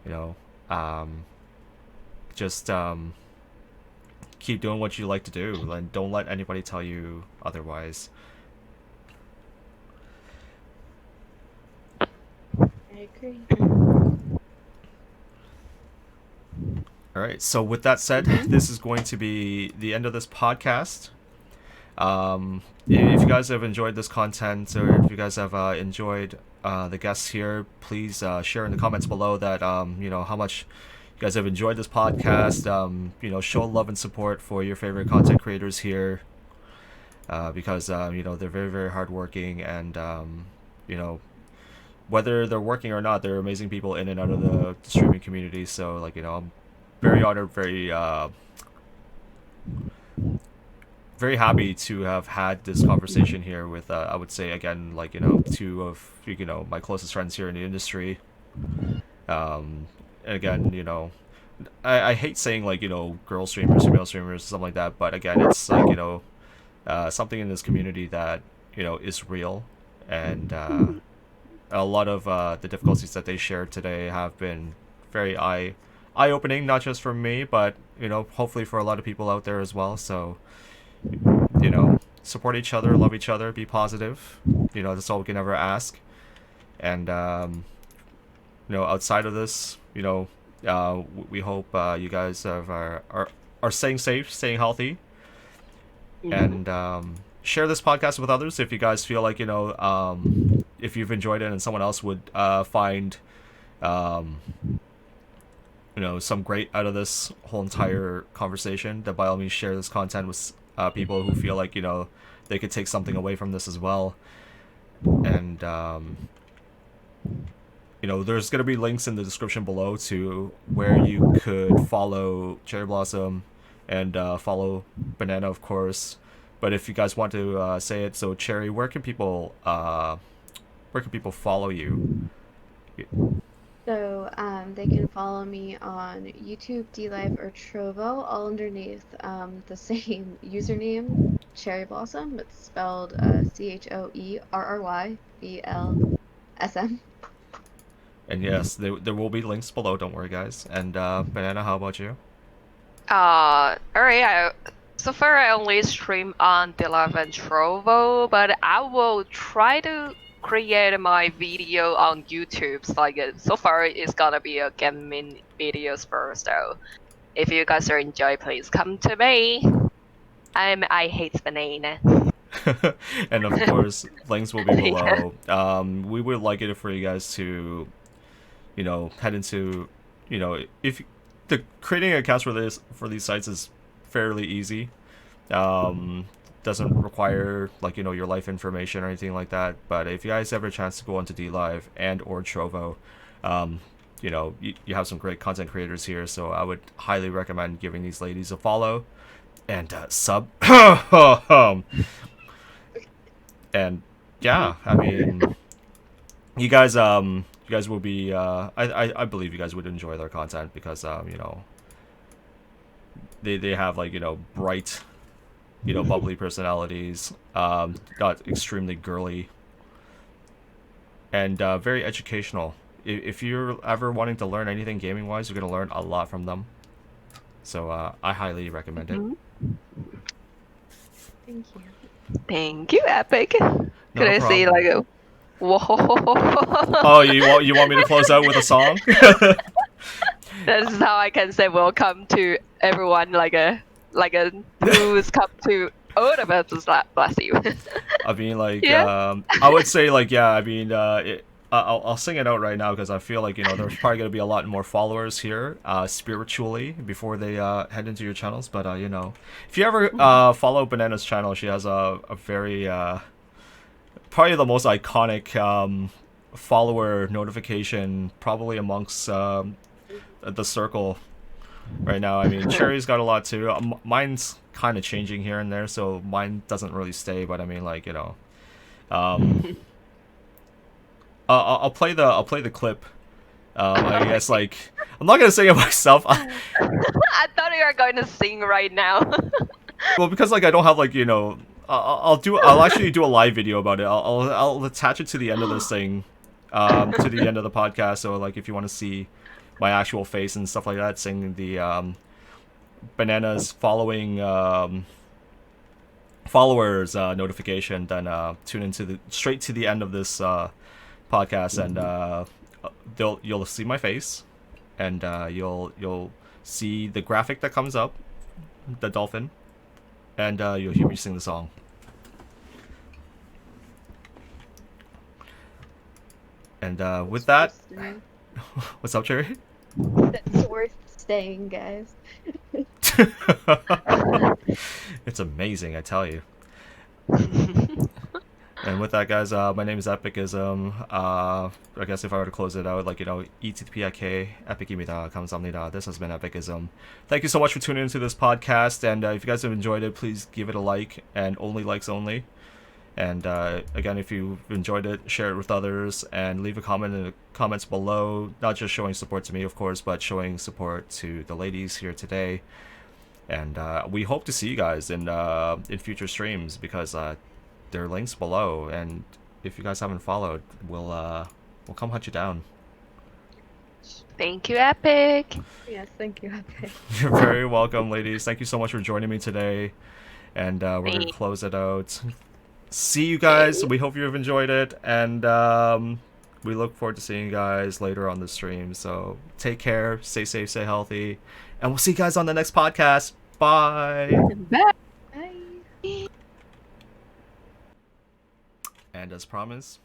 S1: You know, just keep doing what you like to do, and don't let anybody tell you otherwise.
S2: I agree.
S1: All right. So with that said, this is going to be the end of this podcast. If you guys have enjoyed this content, or if you guys have enjoyed the guests here, please share in the comments below that how much you guys have enjoyed this podcast. Show love and support for your favorite content creators here, because they're very, very hardworking, and whether they're working or not, they're amazing people in and out of the streaming community. So I'm very honored, very happy to have had this conversation here with I would say again two of my closest friends here in the industry. And again, I hate saying girl streamers, female streamers, something like that, but again, it's something in this community that is real, and a lot of the difficulties that they shared today have been very eye-opening, not just for me, but hopefully for a lot of people out there as well. So support each other, love each other, be positive. That's all we can ever ask. And outside of this, we hope you guys are staying safe, staying healthy, and share this podcast with others if you guys feel like if you've enjoyed it and someone else would find some great out of this whole entire conversation, then by all means share this content with people who feel like they could take something away from this as well. And there's going to be links in the description below to where you could follow Choerryblsm and follow Banana, of course. But if you guys want to say it, so Cherry, where can people follow you?
S2: So they can follow me on YouTube, dlive, or Trovo, all underneath the same username, Choerryblsm. It's spelled Choerryblsm.
S1: And yes, there will be links below. Don't worry, guys. And Banana, how about you?
S3: Alright. So far, I only stream on dlive and Trovo, but I will try to create my video on YouTube. So far, it's gonna be a gaming videos first. So if you guys are enjoy, please come to me. iHateBanana.
S1: And of course, links will be below. We would like it for you guys to, head into, if the creating accounts for these sites is fairly easy. Doesn't require like your life information or anything like that. But if you guys ever a chance to go onto dlive and or Trovo, you have some great content creators here. So I would highly recommend giving these ladies a follow and sub. And yeah, I mean, you guys will be I believe you guys would enjoy their content because they have like bright bubbly personalities, got extremely girly and very educational. If you're ever wanting to learn anything gaming wise, you're gonna learn a lot from them. So I highly recommend it.
S2: Thank you.
S3: Thank you, Epic. Could I say
S1: problem.
S3: like a whoa?
S1: Oh, you want me to close out with a song?
S3: That is how I can say welcome to everyone, like a who's come to all of us. Bless you.
S1: I mean, like,
S3: Yeah.
S1: I would say, like, yeah. I mean, I'll sing it out right now because I feel like there's probably gonna be a lot more followers here, spiritually, before they head into your channels. But if you ever follow Banana's channel, she has a very probably the most iconic follower notification probably amongst the circle right now. I mean, Cherry's got a lot too. Mine's kind of changing here and there, so mine doesn't really stay. But I mean, like I'll play the clip. I guess like I'm not gonna sing it myself.
S3: I thought you were going to sing right now.
S1: Well, because like I don't have like I'll actually do a live video about it. I'll attach it to the end of this thing, to the end of the podcast. So like if you want to see my actual face and stuff like that, sing the Bananas following followers notification, then tune into straight to the end of this podcast, and you'll see my face, and you'll see the graphic that comes up, the dolphin, and you'll hear me sing the song. And with that, what's up, Cherry?
S2: That's worth staying, guys.
S1: It's amazing, I tell you. And with that, guys, my name is Epikism. I guess if I were to close it out, like, ETPIK, Epik입니다. 감사합니다. This has been Epikism. Thank you so much for tuning into this podcast, and if you guys have enjoyed it, please give it a like, and only likes only. And again, if you've enjoyed it, share it with others, and leave a comment in the comments below, not just showing support to me, of course, but showing support to the ladies here today. And we hope to see you guys in future streams, because there are links below, and if you guys haven't followed, we'll come hunt you down.
S3: Thank you, Epic.
S2: Yes, thank you. Okay.
S1: You're very welcome, ladies. Thank you so much for joining me today, and we're gonna close it out. See you guys. We hope you've enjoyed it, and we look forward to seeing you guys later on the stream. So take care, stay safe, stay healthy, and we'll see you guys on the next podcast. Bye.
S3: Bye.
S2: Bye.
S1: And as promised,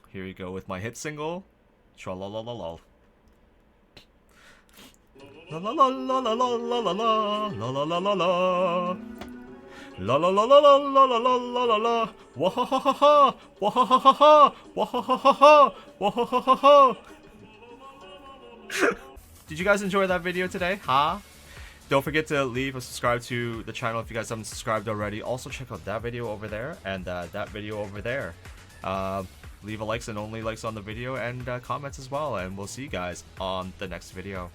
S1: here you go with my hit single, Tra-la-la-la-la. La la la la la la la la la la la la la. La la la la la la la la la la la. Wahahaha, wahahaha, wahahaha, wahahaha. Did you guys enjoy that video today? Huh? Don't forget to leave a subscribe to the channel if you guys haven't subscribed already. Also check out that video over there and that video over there. Leave a likes and only likes on the video, and comments as well, and we'll see you guys on the next video.